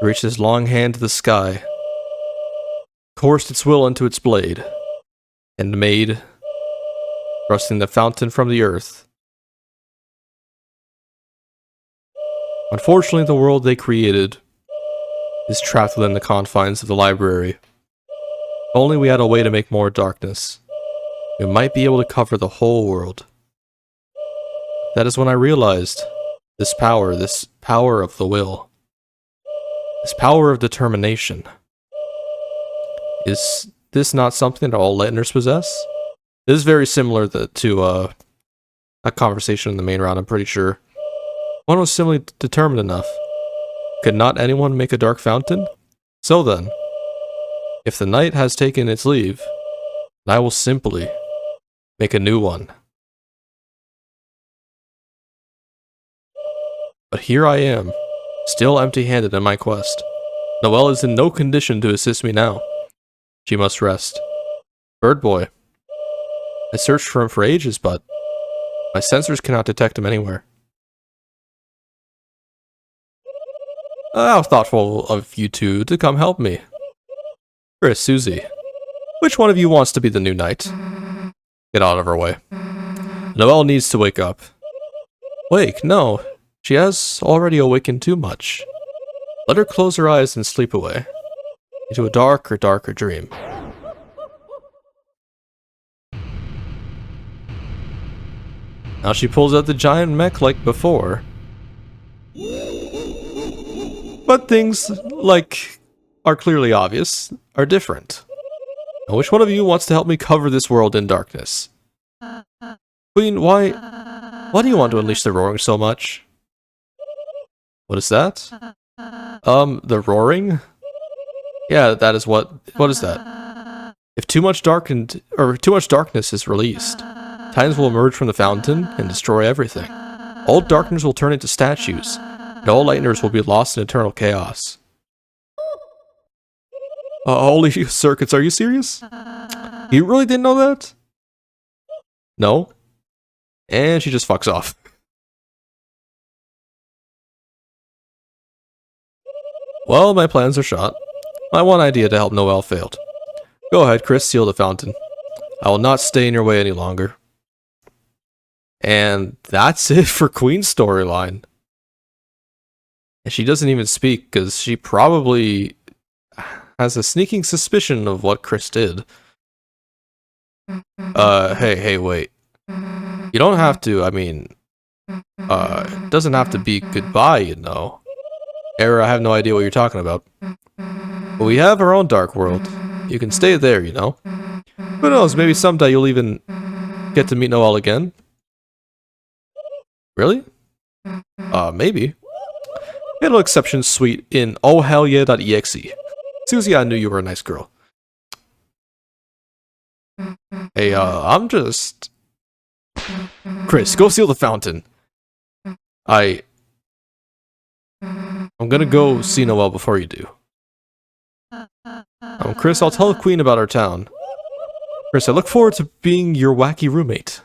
It reached his long hand to the sky, coursed its will into its blade, and made, thrusting the fountain from the earth. Unfortunately, the world they created is trapped within the confines of the library. If only we had a way to make more darkness, we might be able to cover the whole world. That is when I realized this power of the will, this power of determination. Is this not something that all Lightners possess? This is very similar to a conversation in the main round, I'm pretty sure. One was similarly determined enough. Could not anyone make a dark fountain? So then, if the night has taken its leave, I will simply make a new one. But here I am, still empty-handed in my quest. Noelle is in no condition to assist me now. She must rest. Bird Boy. I searched for him for ages, but my sensors cannot detect him anywhere. How thoughtful of you two to come help me. Chris, Susie, which one of you wants to be the new knight? Get out of her way. Noelle needs to wake up. Wake? No. She has already awakened too much. Let her close her eyes and sleep away. Into a darker dream. Now she pulls out the giant mech like before. But things, like, are clearly obvious, are different. Now, which one of you wants to help me cover this world in darkness? Queen, why do you want to unleash the roaring so much? What is that? The roaring? Yeah, that is what is that? If too much darkness is released, Titans will emerge from the fountain and destroy everything. All darkness will turn into statues, and all lightners will be lost in eternal chaos. Holy circuits, are you serious? You really didn't know that? No? And she just fucks off. Well, my plans are shot. My one idea to help Noelle failed. Go ahead, Chris, seal the fountain. I will not stay in your way any longer. And that's it for Queen's storyline. And she doesn't even speak, because she probably has a sneaking suspicion of what Chris did. Hey, wait. You don't have to, I mean, it doesn't have to be goodbye, you know. Era, I have no idea what you're talking about. But we have our own dark world. You can stay there, you know. Who knows, maybe someday you'll even get to meet Noelle again. Really? Maybe. Little exception suite in ohhellyeah.exe. Susie, I knew you were a nice girl. Hey, I'm just... Chris, go seal the fountain. I'm gonna go see Noelle before you do. Chris, I'll tell the Queen about our town. Chris, I look forward to being your wacky roommate.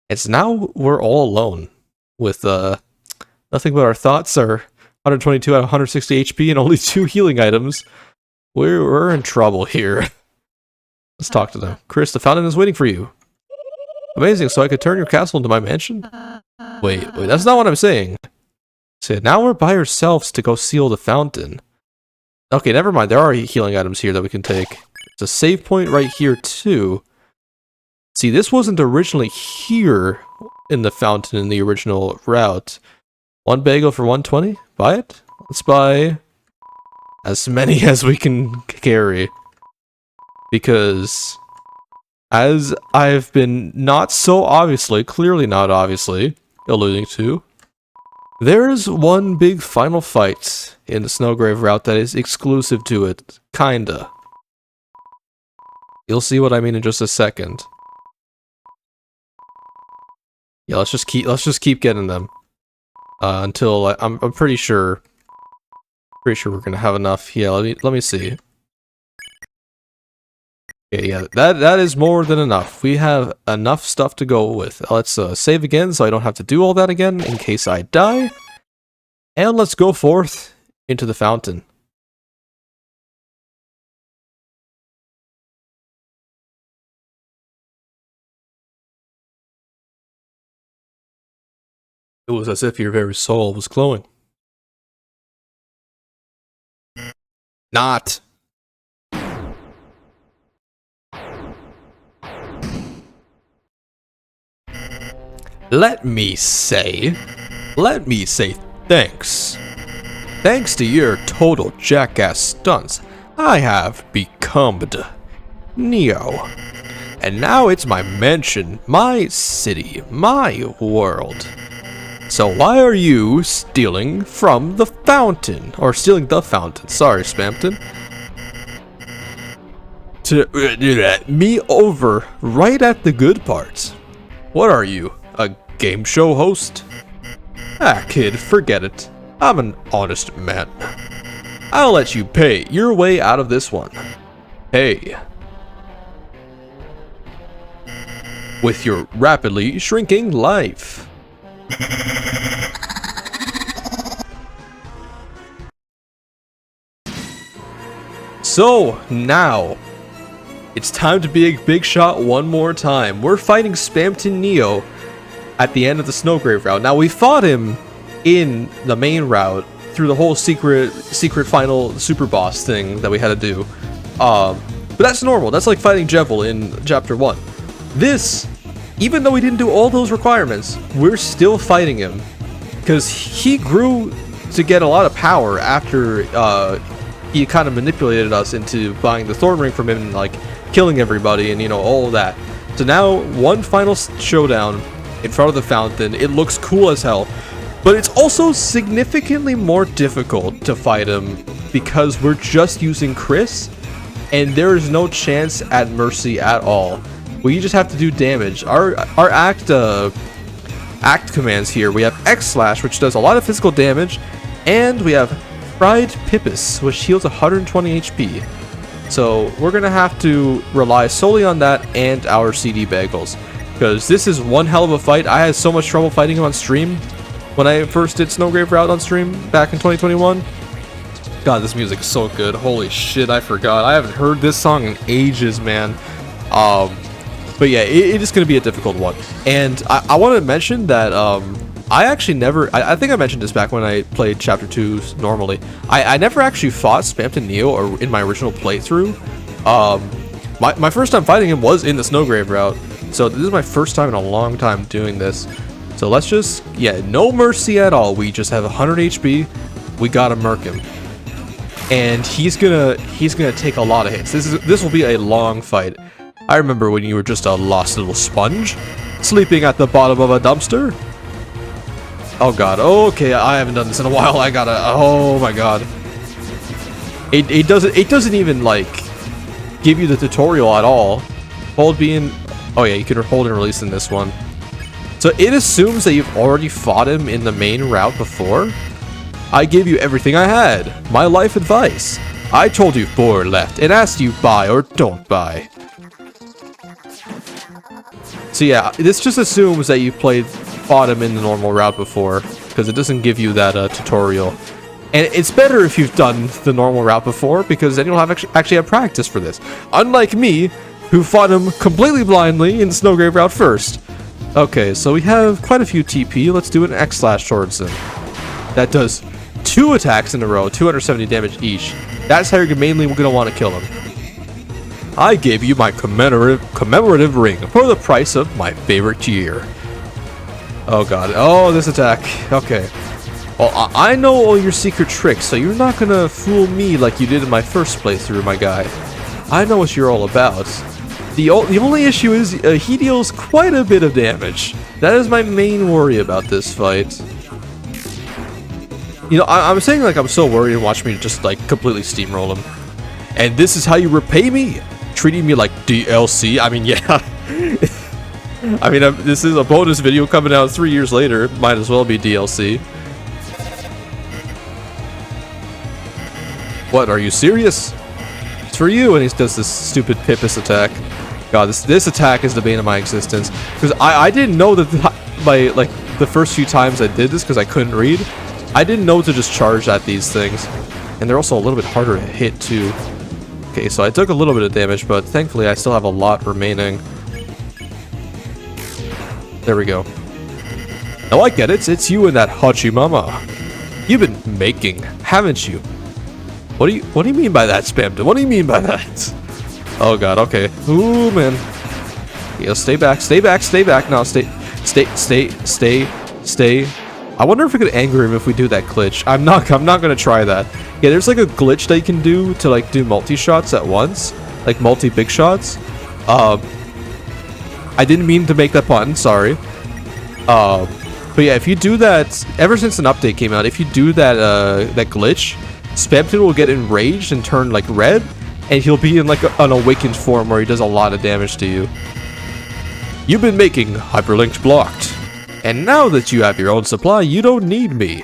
It's now we're all alone. With, nothing but our thoughts, our 122 out of 160 HP, and only 2 healing items. We're in trouble here. Let's talk to them. Chris, the fountain is waiting for you. Amazing, so I could turn your castle into my mansion? Wait, that's not what I'm saying. So now we're by ourselves to go seal the fountain. Okay, never mind, there are healing items here that we can take. There's a save point right here, too. See, this wasn't originally here in the fountain in the original route. 1 bagel for 120? Buy it? Let's buy as many as we can carry. Because, as I've been not so obviously, clearly not obviously, alluding to, there's one big final fight in the Snowgrave route that is exclusive to it. Kinda. You'll see what I mean in just a second. Yeah, let's just keep getting them. Until I'm pretty sure we're gonna have enough. Yeah, let me see. Okay, yeah, that is more than enough. We have enough stuff to go with. Let's save again so I don't have to do all that again in case I die. And let's go forth into the fountain. It was as if your very soul was glowing. Not. Let me say thanks. Thanks to your total jackass stunts, I have become Neo. And now it's my mansion, my city, my world. So why are you stealing from the fountain? Or stealing the fountain, sorry, Spampton. To me over right at the good parts. What are you, a game show host? Ah, kid, forget it. I'm an honest man. I'll let you pay your way out of this one. Hey. With your rapidly shrinking life. So, now, it's time to be a big shot one more time. We're fighting Spampton Neo at the end of the Snowgrave route. Now, we fought him in the main route through the whole secret final super boss thing that we had to do. But that's normal. That's like fighting Jevil in Chapter 1. This even though we didn't do all those requirements, we're still fighting him. Because he grew to get a lot of power after he kind of manipulated us into buying the Thorn Ring from him and like killing everybody and, you know, all of that. So now, one final showdown in front of the fountain. It looks cool as hell. But it's also significantly more difficult to fight him because we're just using Chris, and there is no chance at mercy at all. We just have to do damage. Our act commands here. We have X Slash, which does a lot of physical damage, and we have Fried Pippus, which heals 120 HP. So we're gonna have to rely solely on that and our CD Bagels, because this is one hell of a fight. I had so much trouble fighting him on stream when I first did Snowgrave route on stream back in 2021. God, this music is so good. Holy shit, I forgot. I haven't heard this song in ages, man. But yeah, it is going to be a difficult one. And I want to mention that I actually never... I think I mentioned this back when I played Chapter 2 normally. I never actually fought Spamton Neo or in my original playthrough. My first time fighting him was in the Snowgrave route. So this is my first time in a long time doing this. So let's just... yeah, no mercy at all. We just have 100 HP. We gotta murk him. And he's gonna take a lot of hits. This will be a long fight. I remember when you were just a lost little sponge, sleeping at the bottom of a dumpster. Oh god, okay, I haven't done this in a while. I gotta, oh my god. It doesn't even like give you the tutorial at all. Hold B and, oh yeah, you can hold and release in this one. So it assumes that you've already fought him in the main route before. I gave you everything I had. My life advice. I told you 4 left and asked you buy or don't buy. So yeah, this just assumes that you fought him in the normal route before, because it doesn't give you that tutorial. And it's better if you've done the normal route before, because then you'll have actually have practice for this. Unlike me, who fought him completely blindly in Snowgrave route first. Okay, so we have quite a few TP. Let's do an X Slash towards him. That does 2 attacks in a row, 270 damage each. That's how you're mainly going to want to kill him. I gave you my commemorative ring for the price of my favorite year. Oh god. Oh, this attack. Okay. Well, I know all your secret tricks, so you're not going to fool me like you did in my first playthrough, my guy. I know what you're all about. The only issue is he deals quite a bit of damage. That is my main worry about this fight. You know, I'm saying like I'm so worried and watch me just like completely steamroll him. And this is how you repay me? Treating me like DLC? I mean, yeah. I mean, this is a bonus video coming out 3 years later. It might as well be DLC. What, are you serious? It's for you, and he does this stupid Pippus attack. God, this attack is the bane of my existence. Because I didn't know that the first few times I did this, because I couldn't read, I didn't know to just charge at these things. And they're also a little bit harder to hit, too. Okay, so I took a little bit of damage, but thankfully I still have a lot remaining. There we go. Oh, I get it. It's you and that Hachimama. You've been making, haven't you? What do you mean by that, Spamton? What do you mean by that? Oh god, okay. Ooh, man. Yeah, stay back, stay back, stay back. No, stay. I wonder if we could anger him if we do that glitch. I'm not gonna try that. Yeah, there's like a glitch that you can do to like do multi-shots at once. Like multi-big shots. I didn't mean to make that pun, sorry. But yeah, if you do that, ever since an update came out, if you do that that glitch, Spamton will get enraged and turn like red, and he'll be in like an awakened form where he does a lot of damage to you. You've been making hyperlinked blocked, and now that you have your own supply, you don't need me.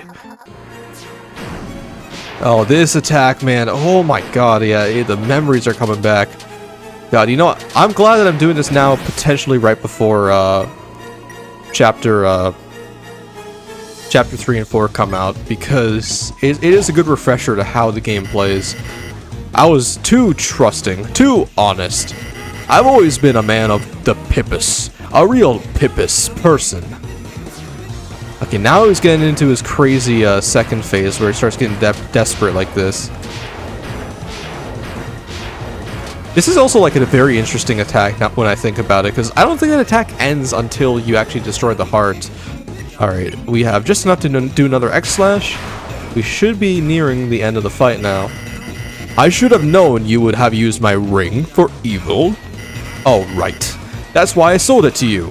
Oh, this attack, man. Oh my god, yeah, the memories are coming back. God, you know what? I'm glad that I'm doing this now, potentially right before chapter 3 and 4 come out, because it is a good refresher to how the game plays. I was too trusting, too honest. I've always been a man of the Pippus, a real Pippus person. Okay, now he's getting into his crazy second phase where he starts getting desperate like this. This is also like a very interesting attack when I think about it, because I don't think that attack ends until you actually destroy the heart. Alright, we have just enough to do another X-Slash. We should be nearing the end of the fight now. I should have known you would have used my ring for evil. Oh, right. That's why I sold it to you.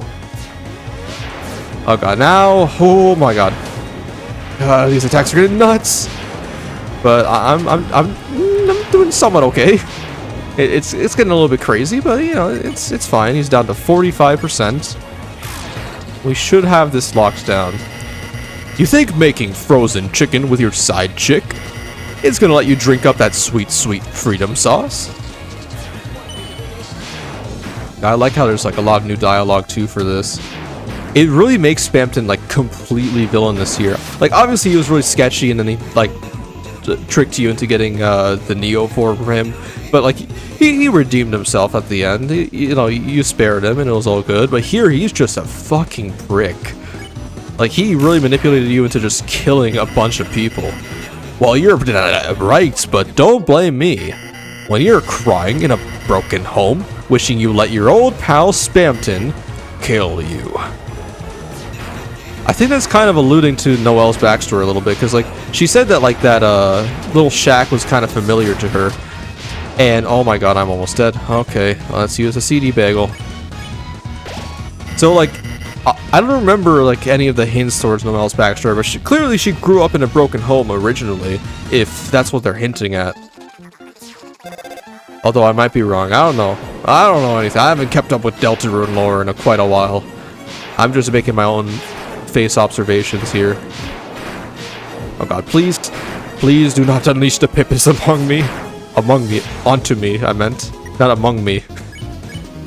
Oh god, now, oh my god. These attacks are getting nuts. But I'm doing somewhat okay. It's getting a little bit crazy, but you know, it's fine. He's down to 45%. We should have this locked down. You think making frozen chicken with your side chick is gonna let you drink up that sweet, sweet freedom sauce? I like how there's like a lot of new dialogue too for this. It really makes Spamton like completely villainous here. Like obviously he was really sketchy and then he like tricked you into getting the Neo form for him, but like he redeemed himself at the end. You know, you spared him and it was all good, but here he's just a fucking prick. Like he really manipulated you into just killing a bunch of people. Well, you're right, but don't blame me. When you're crying in a broken home, wishing you let your old pal Spamton kill you. I think that's kind of alluding to Noelle's backstory a little bit, because like she said that like that little shack was kind of familiar to her. And oh my god, I'm almost dead. Okay, let's use a CD bagel. So like I don't remember like any of the hints towards Noelle's backstory, but clearly she grew up in a broken home originally, if that's what they're hinting at. Although I might be wrong. I don't know. I don't know anything. I haven't kept up with Deltarune lore in quite a while. I'm just making my own face observations here. Oh god, please do not unleash the Pippus onto me, I meant. Not among me.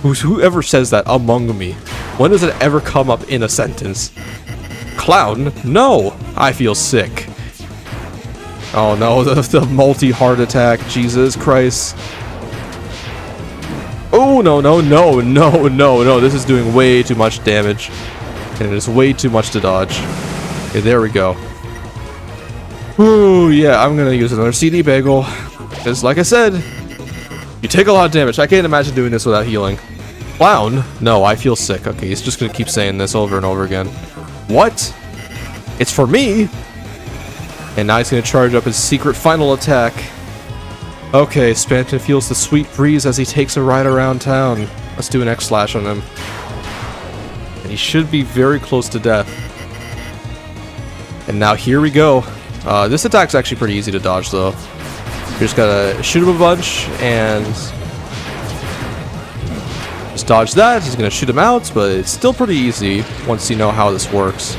Whoever says that, among me? When does it ever come up in a sentence? Clown? No! I feel sick. Oh no, the multi-heart attack, Jesus Christ. Oh no, this is doing way too much damage. And it is way too much to dodge. Okay, there we go. Ooh, yeah, I'm gonna use another CD bagel. Because, like I said, you take a lot of damage. I can't imagine doing this without healing. Clown? No, I feel sick. Okay, he's just gonna keep saying this over and over again. What? It's for me? And now he's gonna charge up his secret final attack. Okay, Spamton feels the sweet breeze as he takes a ride around town. Let's do an X-Slash on him. And he should be very close to death. And now here we go. This attack's actually pretty easy to dodge though. You just gotta shoot him a bunch and just dodge that. He's gonna shoot him out, but it's still pretty easy once you know how this works.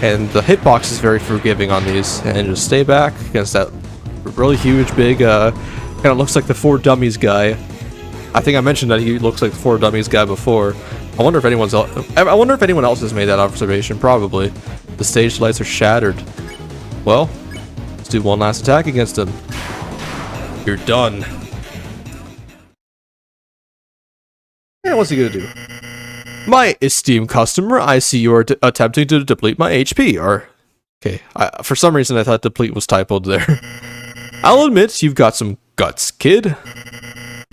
And the hitbox is very forgiving on these. And just stay back against that really huge, big, kind of looks like the 4 Dummies guy. I think I mentioned that he looks like the 4 Dummies guy before. I wonder if anyone else has made that observation. Probably. The stage lights are shattered. Well, let's do one last attack against him. You're done. And what's he gonna do? My esteemed customer, I see you are attempting to deplete my HP. Okay, for some reason I thought deplete was typoed there. I'll admit you've got some guts, kid.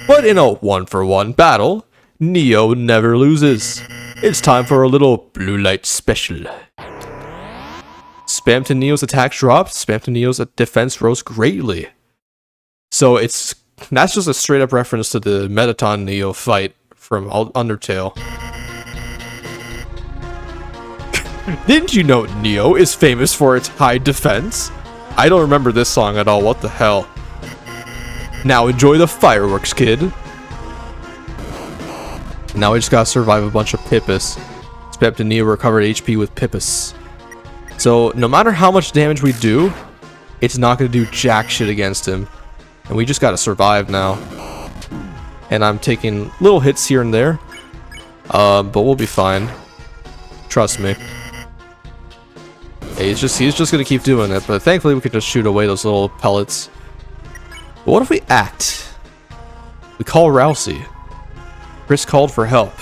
But in a 1-for-1 battle, Neo never loses. It's time for a little blue light special. Spamton Neo's attack dropped. Spamton Neo's defense rose greatly. So that's just a straight up reference to the Metaton Neo fight from Undertale. Didn't you know Neo is famous for its high defense? I don't remember this song at all. What the hell? Now enjoy the fireworks, kid. Now we just gotta survive a bunch of Pippus. Spamton Neo recovered HP with Pippus. So no matter how much damage we do, it's not gonna do jack shit against him. And we just gotta survive now. And I'm taking little hits here and there. But we'll be fine. Trust me. He's just gonna keep doing it, but thankfully we could just shoot away those little pellets. But what if we act? We call Rousey. Chris called for help,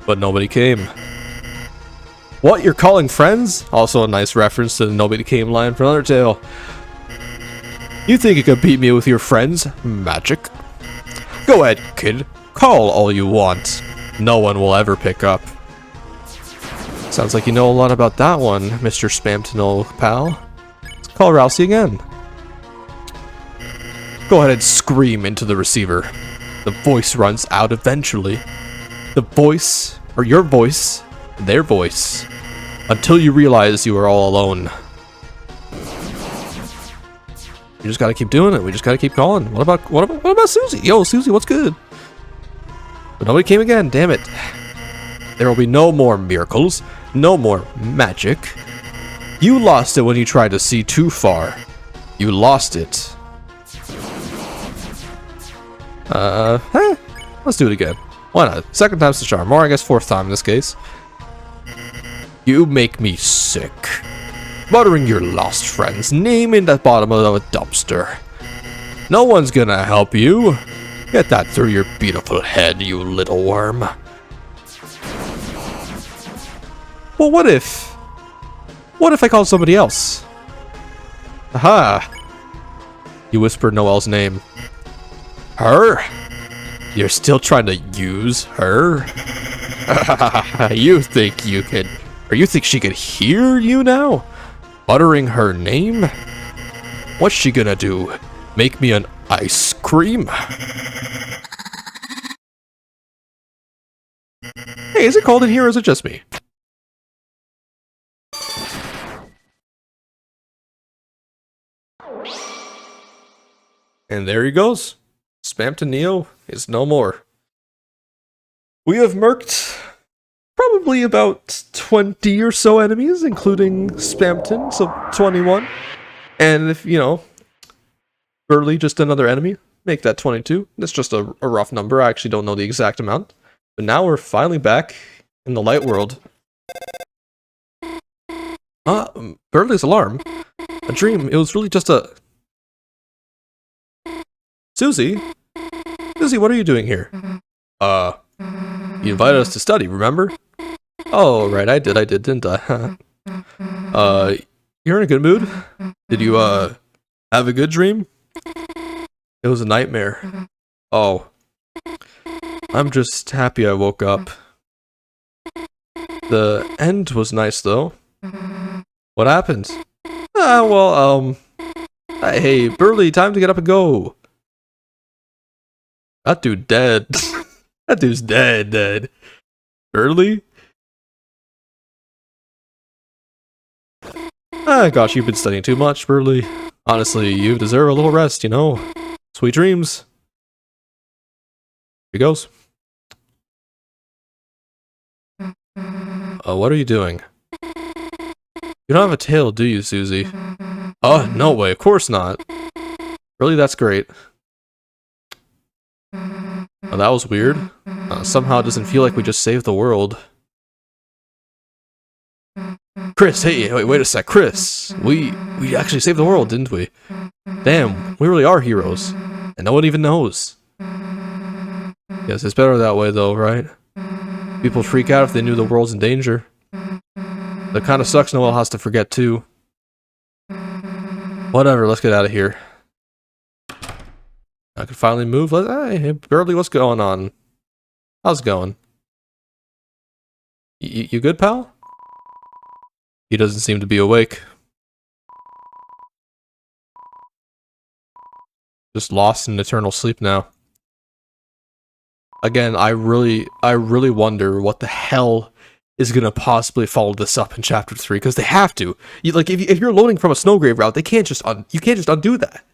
but nobody came. What, you're calling friends? Also a nice reference to the nobody came line from Undertale. You think you could beat me with your friends? Magic. Go ahead, kid. Call all you want. No one will ever pick up. Sounds like you know a lot about that one, Mr. Spamtonal pal. Let's call Rousey again. Go ahead and scream into the receiver. The voice runs out eventually. The voice, or your voice, their voice, until you realize you are all alone. You just gotta keep doing it. We just gotta keep calling. What about Susie? Yo, Susie, what's good? But nobody came again. Damn it. There will be no more miracles. No more magic. You lost it when you tried to see too far. You lost it. Let's do it again. Why not? Second time's the charm. Or I guess fourth time in this case. You make me sick. Muttering your lost friend's name in the bottom of a dumpster. No one's gonna help you. Get that through your beautiful head, you little worm. Well, what if I called somebody else? Aha! You whispered Noelle's name. Her? You're still trying to use her? You think you can... Or you think she could hear you now? Uttering her name? What's she gonna do? Make me an ice cream? Hey, is it cold in here or is it just me? And there he goes. Spamton Neo is no more. We have murked probably about 20 or so enemies, including Spamton, so 21. And if, you know, Burley, just another enemy, make that 22. That's just a rough number. I actually don't know the exact amount. But now we're finally back in the light world. Burley's alarm. A dream. It was really just a... Susie? Susie, what are you doing here? You invited us to study, remember? Oh, right, I did, didn't I? You're in a good mood? Did you, have a good dream? It was a nightmare. Oh. I'm just happy I woke up. The end was nice, though. What happened? Hey, Burley, time to get up and go. That dude dead. That dude's dead. Burley? Gosh, you've been studying too much, Burley. Honestly, you deserve a little rest, you know? Sweet dreams. Here he goes. What are you doing? You don't have a tail, do you, Susie? Oh, no way, of course not. Really, that's great. Oh, that was weird. Somehow it doesn't feel like we just saved the world. Chris, hey, wait a sec, Chris. We actually saved the world, didn't we? Damn, we really are heroes. And no one even knows. Yes, it's better that way though, right? People freak out if they knew the world's in danger. That kinda sucks Noelle has to forget too. Whatever, let's get out of here. I can finally move. Hey, Burley, what's going on? How's it going? You good, pal? He doesn't seem to be awake. Just lost in eternal sleep now. Again, I really wonder what the hell is gonna possibly follow this up in chapter 3, because they have to. If you're loading from a Snowgrave route, you can't just undo that.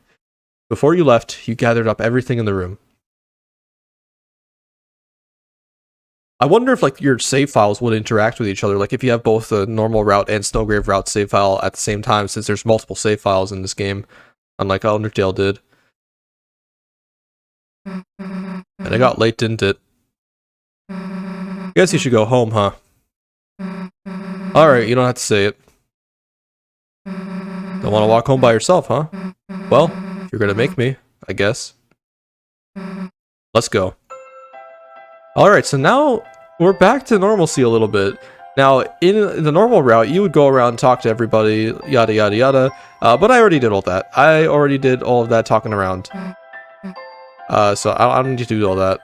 Before you left, you gathered up everything in the room. I wonder if your save files would interact with each other, like if you have both the normal route and Snowgrave route save file at the same time, since there's multiple save files in this game, unlike Undertale did. And it got late, didn't it? Guess you should go home, huh? Alright, you don't have to say it. Don't want to walk home by yourself, huh? Well, if you're gonna make me, I guess. Let's go. Alright, so now we're back to normalcy a little bit. Now, in the normal route, you would go around and talk to everybody, yada yada yada, but I already did all that. I already did all of that talking around. So I don't need to do all that.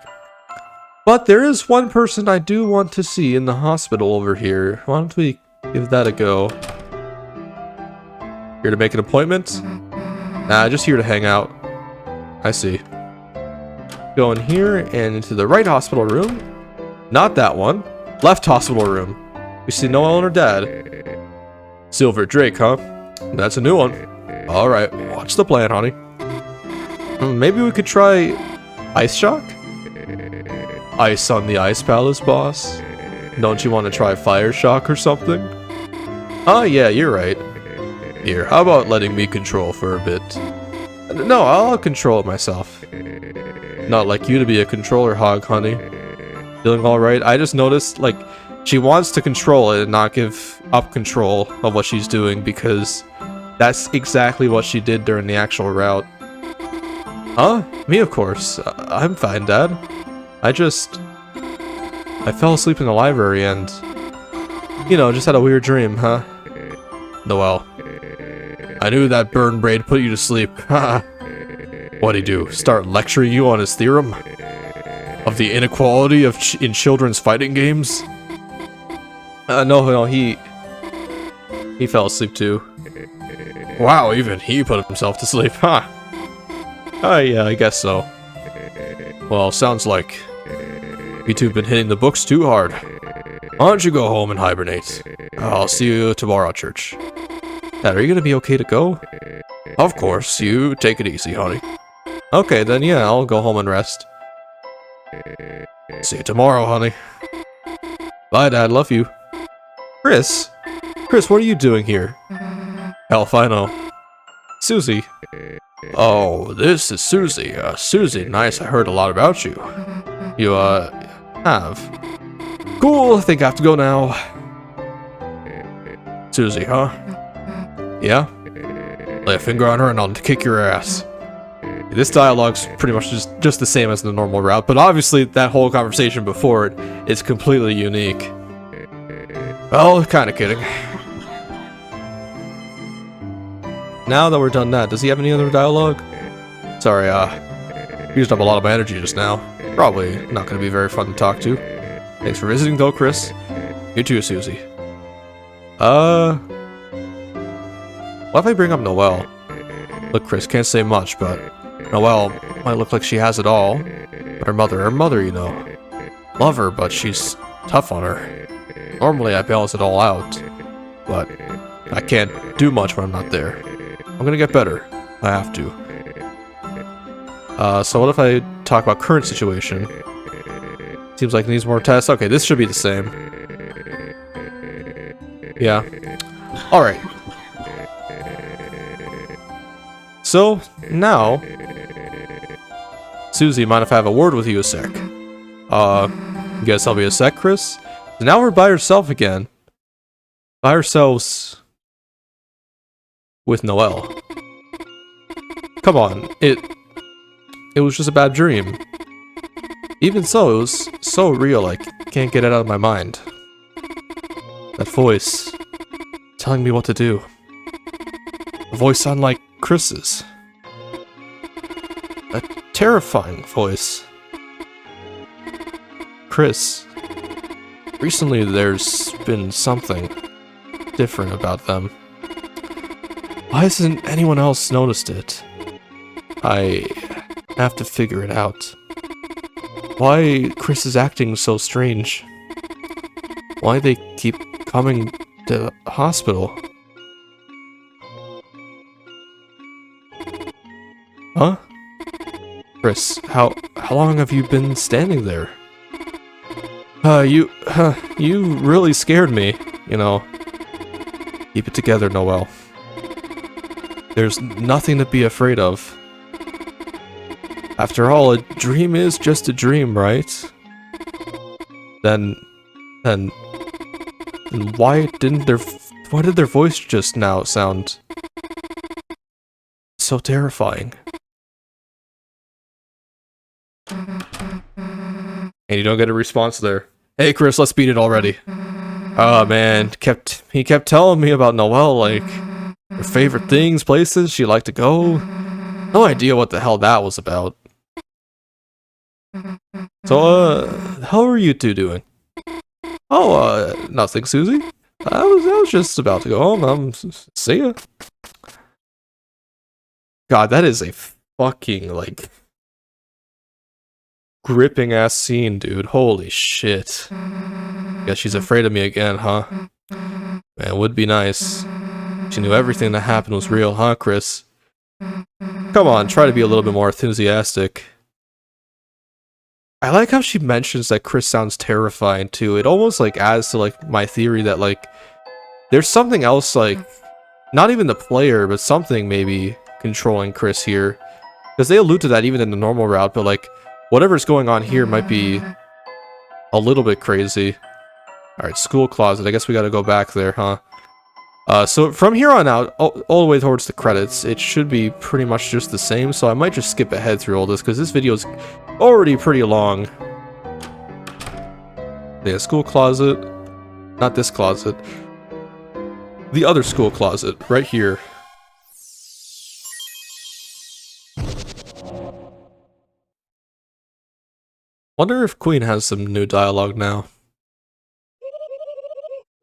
But there is one person I do want to see in the hospital over here. Why don't we give that a go? Here to make an appointment? Nah, just here to hang out. I see. Go in here and into the right hospital room. Not that one. Left hospital room. We see Noelle and her dad. Silver Drake, huh? That's a new one. Alright, watch the plan, honey. Maybe we could try Ice Shock? Ice on the Ice Palace, boss? Don't you want to try Fire Shock or something? Oh yeah, you're right. Here, how about letting me control for a bit? No, I'll control it myself. Not like you to be a controller hog, honey. Feeling alright? I just noticed, like, she wants to control it and not give up control of what she's doing because that's exactly what she did during the actual route. Huh? Me, of course. I'm fine, Dad. I fell asleep in the library and, you know, just had a weird dream, huh? Noelle. I knew that burn braid put you to sleep. Haha. What'd he do? Start lecturing you on his theorem? Of the inequality of in children's fighting games? No, he fell asleep too. Wow, even he put himself to sleep, huh? Yeah, I guess so. Well, sounds like you two have been hitting the books too hard. Why don't you go home and hibernate? I'll see you tomorrow at church. Dad, are you gonna be okay to go? Of course, you take it easy, honey. Okay, then yeah, I'll go home and rest. See you tomorrow, honey. Bye, Dad, love you. Chris? Chris, what are you doing here? Hell if I know. Susie. Oh, this is Susie. Susie, nice, I heard a lot about you. You, have. Cool, I think I have to go now. Susie, huh? Yeah? Lay a finger on her and I'll kick your ass. This dialogue's pretty much just the same as the normal route, but obviously that whole conversation before it is completely unique. Well, kinda kidding. Now that we're done that, does he have any other dialogue? Sorry, used up a lot of my energy just now. Probably not gonna be very fun to talk to. Thanks for visiting though, Chris. You too, Susie. What if I bring up Noelle? Look, Chris, can't say much, but Noelle might look like she has it all. But her mother, you know. Love her, but she's tough on her. Normally I balance it all out, but I can't do much when I'm not there. I'm gonna get better. I have to. So what if I talk about current situation? Seems like it needs more tests. Okay, this should be the same. Yeah. Alright. So, now... Susie, mind if I have a word with you a sec? You guys help me a sec, Chris? So now we're by herself again. By ourselves... with Noelle. Come on, it was just a bad dream. Even so, it was so real I can't get it out of my mind. That voice, telling me what to do. A voice unlike Chris's. A terrifying voice. Chris, recently there's been something different about them. Why hasn't anyone else noticed it? I have to figure it out. Why Chris is acting so strange? Why they keep coming to the hospital? Huh? Chris, how long have you been standing there? You really scared me, you know. Keep it together, Noelle. There's nothing to be afraid of. After all, a dream is just a dream, right? Then why did their voice just now sound so terrifying? And you don't get a response there. Hey Chris, let's beat it already. Oh man, he kept telling me about Noelle, like her favorite things, places she liked to go. No idea what the hell that was about. So, how are you two doing? Oh, nothing, Susie. I was just about to go home. See ya. God, that is a fucking, like, gripping ass scene, dude. Holy shit. Guess she's afraid of me again, huh? Man, it would be nice. She knew everything that happened was real, huh, Chris? Come on, try to be a little bit more enthusiastic. I like how she mentions that Chris sounds terrifying, too. It almost, like, adds to, like, my theory that, like, there's something else, like, not even the player, but something maybe controlling Chris here. Because they allude to that even in the normal route, but, like, whatever's going on here might be a little bit crazy. Alright, school closet. I guess we gotta go back there, huh? So from here on out, all the way towards the credits, it should be pretty much just the same, so I might just skip ahead through all this, because this video is already pretty long. Yeah, school closet. Not this closet. The other school closet, right here. Wonder if Queen has some new dialogue now.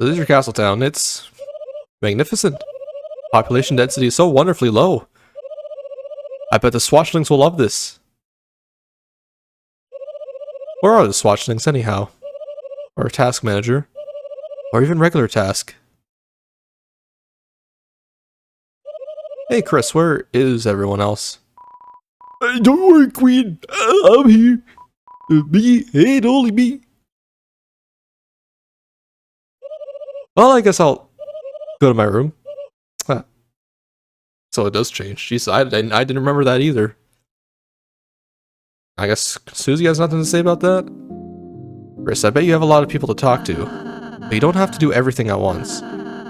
So this is your castle town. It's magnificent. Population density is so wonderfully low. I bet the Swatchlings will love this. Where are the Swatchlings anyhow? Or a task manager? Or even regular task? Hey Chris, where is everyone else? Don't worry, Queen. I'm here. Me, and only me. Well, I guess I'll go to my room. Huh. So it does change. Jeez, I didn't remember that either. I guess Susie has nothing to say about that? Chris, I bet you have a lot of people to talk to. But you don't have to do everything at once.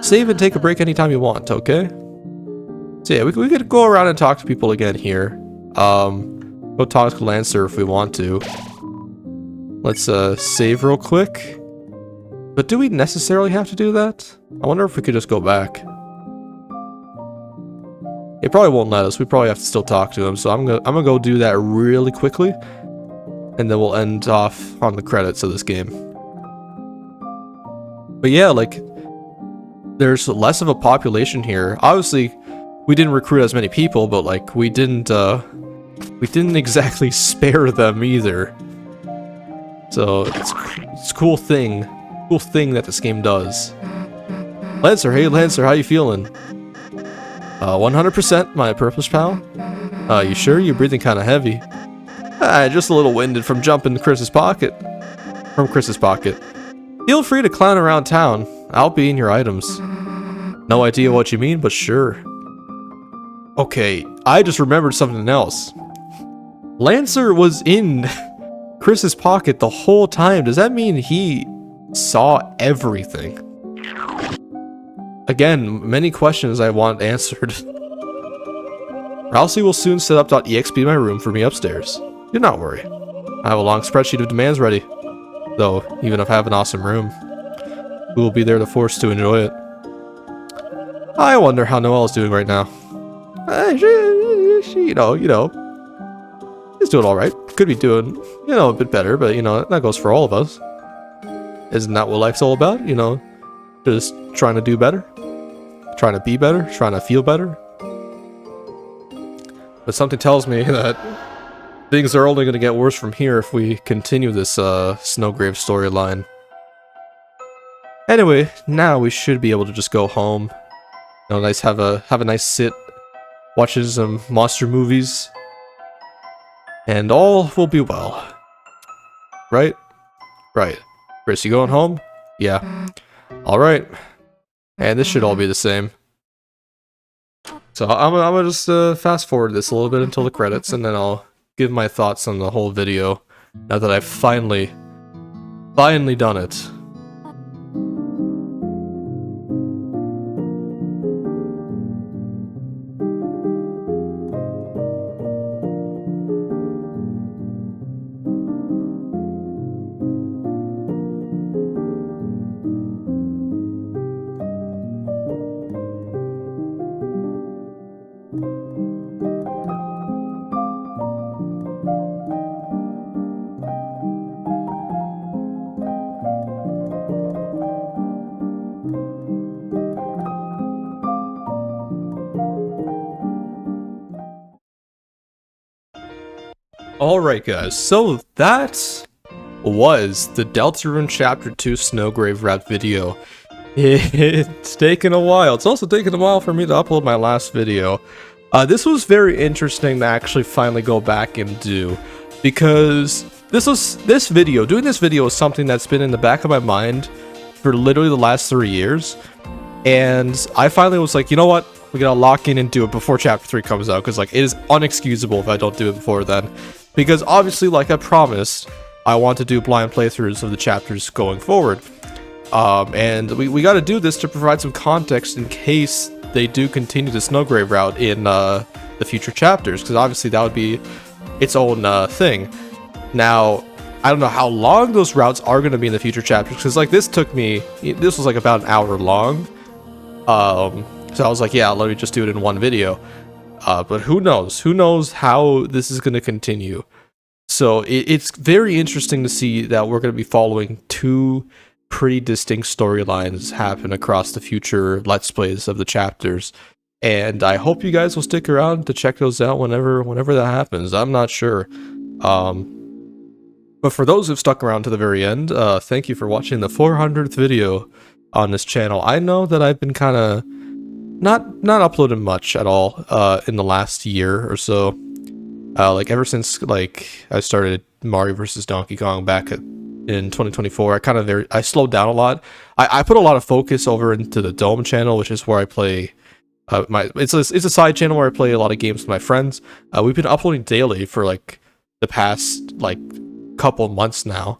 Save and take a break anytime you want, okay? So yeah, we could go around and talk to people again here. Go talk to Lancer if we want to. Let's save real quick. But do we necessarily have to do that? I wonder if we could just go back. It probably won't let us. We probably have to still talk to him. So I'm gonna go do that really quickly, and then we'll end off on the credits of this game. But yeah, like, there's less of a population here. Obviously, we didn't recruit as many people, but like we didn't exactly spare them either. So it's a cool thing that this game does. Lancer, hey Lancer, how you feeling? 100%, my purpose pal. You sure? You're breathing kind of heavy. Just a little winded from jumping Chris's pocket. From Chris's pocket. Feel free to clown around town. I'll be in your items. No idea what you mean, but sure. Okay, I just remembered something else. Lancer was in Chris's pocket the whole time. Does that mean he saw everything? Again, many questions I want answered. Rousey will soon set up .exp in my room for me upstairs. Do not worry. I have a long spreadsheet of demands ready. Though, even if I have an awesome room, we will be there to force to enjoy it. I wonder how Noelle's doing right now. She, you know, he's doing alright. Could be doing, a bit better, but, that goes for all of us. Isn't that what life's all about? Just trying to do better? Trying to be better? Trying to feel better? But something tells me that things are only going to get worse from here if we continue this Snowgrave storyline. Anyway, now we should be able to just go home. Have a nice sit, watching some monster movies, and all will be well. Right? Right. Chris, you going home? Yeah. Alright. And this should all be the same. So I'm gonna just fast forward this a little bit until the credits, and then I'll give my thoughts on the whole video, now that I've finally done it. Alright guys, so that was the Deltarune Chapter 2 Snowgrave wrap video. It's taken a while. It's also taken a while for me to upload my last video. This was very interesting to actually finally go back and do, because doing this video is something that's been in the back of my mind for literally the last 3 years, and I finally was like, you know what, we gotta lock in and do it before Chapter 3 comes out, because like, it is unexcusable if I don't do it before then. Because obviously, like I promised, I want to do blind playthroughs of the chapters going forward. And we got to do this to provide some context in case they do continue the Snowgrave route in the future chapters, because obviously that would be its own thing. Now, I don't know how long those routes are going to be in the future chapters, because like this was like about an hour long. So I was like, yeah, let me just do it in one video. But who knows? Who knows how this is going to continue? So it's very interesting to see that we're going to be following two pretty distinct storylines happen across the future Let's Plays of the chapters. And I hope you guys will stick around to check those out whenever that happens. I'm not sure. But for those who've stuck around to the very end, thank you for watching the 400th video on this channel. I know that I've been kind of not uploading much at all in the last year or so. Like ever since like I started Mario vs. Donkey Kong back in 2024, I slowed down a lot. I put a lot of focus over into the Dome channel, which is where I play it's a side channel where I play a lot of games with my friends. We've been uploading daily for like the past like couple months now,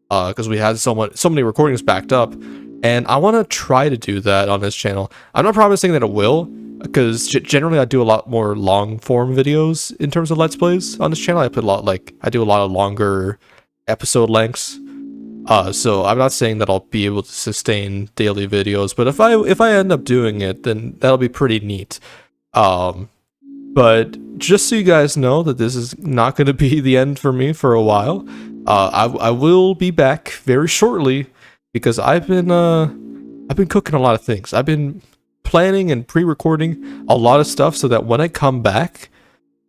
because we had so many recordings backed up, and I want to try to do that on this channel. I'm not promising that it will, because generally I do a lot more long form videos in terms of Let's Plays on this channel. I do a lot of longer episode lengths. So I'm not saying that I'll be able to sustain daily videos, but if I end up doing it, then that'll be pretty neat. But just so you guys know that this is not going to be the end for me for a while. I will be back very shortly, because I've been cooking a lot of things. I've been planning and pre-recording a lot of stuff so that when I come back,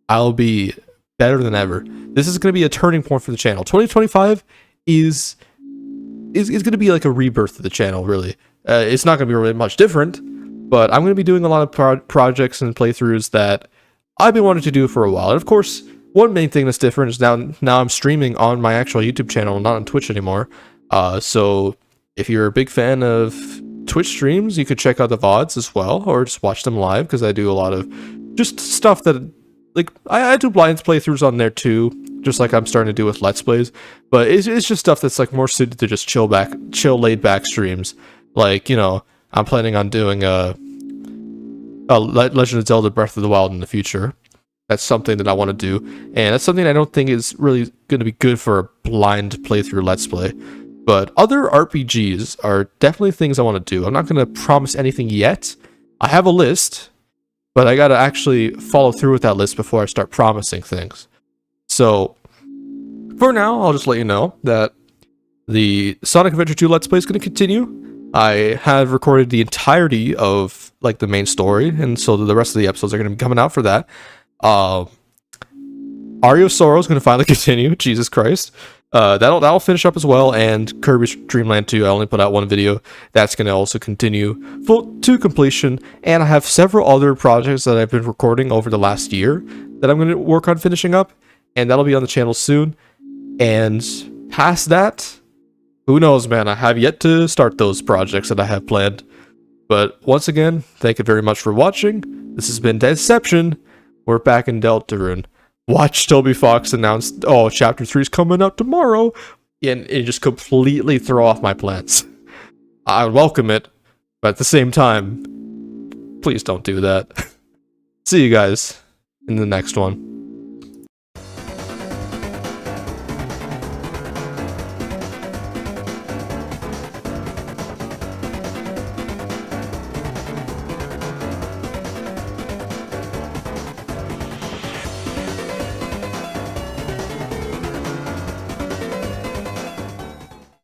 I'll be better than ever. This is going to be a turning point for the channel. 2025 is going to be like a rebirth of the channel, really. It's not going to be really much different, but I'm going to be doing a lot of projects and playthroughs that I've been wanting to do for a while. And of course, one main thing that's different is now I'm streaming on my actual YouTube channel, not on Twitch anymore. So if you're a big fan of Twitch streams, you could check out the VODs as well, or just watch them live, because I do a lot of just stuff that, like, I do blind playthroughs on there too, just like I'm starting to do with Let's Plays, but it's just stuff that's like more suited to just chill laid back streams. Like, you know, I'm planning on doing a Legend of Zelda Breath of the Wild in the future. That's something that I want to do, and that's something I don't think is really going to be good for a blind playthrough Let's Play. But other RPGs are definitely things I want to do. I'm not going to promise anything yet. I have a list, but I got to actually follow through with that list before I start promising things. So, for now, I'll just let you know that the Sonic Adventure 2 Let's Play is going to continue. I have recorded the entirety of like the main story, and so the rest of the episodes are going to be coming out for that. Ario Sorrow is going to finally continue. Jesus Christ. That'll finish up as well, and Kirby's Dream Land 2, I only put out one video. That's going to also continue to completion, and I have several other projects that I've been recording over the last year that I'm going to work on finishing up, and that'll be on the channel soon. And past that, who knows, man. I have yet to start those projects that I have planned. But once again, thank you very much for watching. This has been Danception. We're back in Deltarune. Watch Toby Fox announce, oh, Chapter 3 is coming out tomorrow, and it just completely throw off my plans. I would welcome it, but at the same time, please don't do that. See you guys in the next one.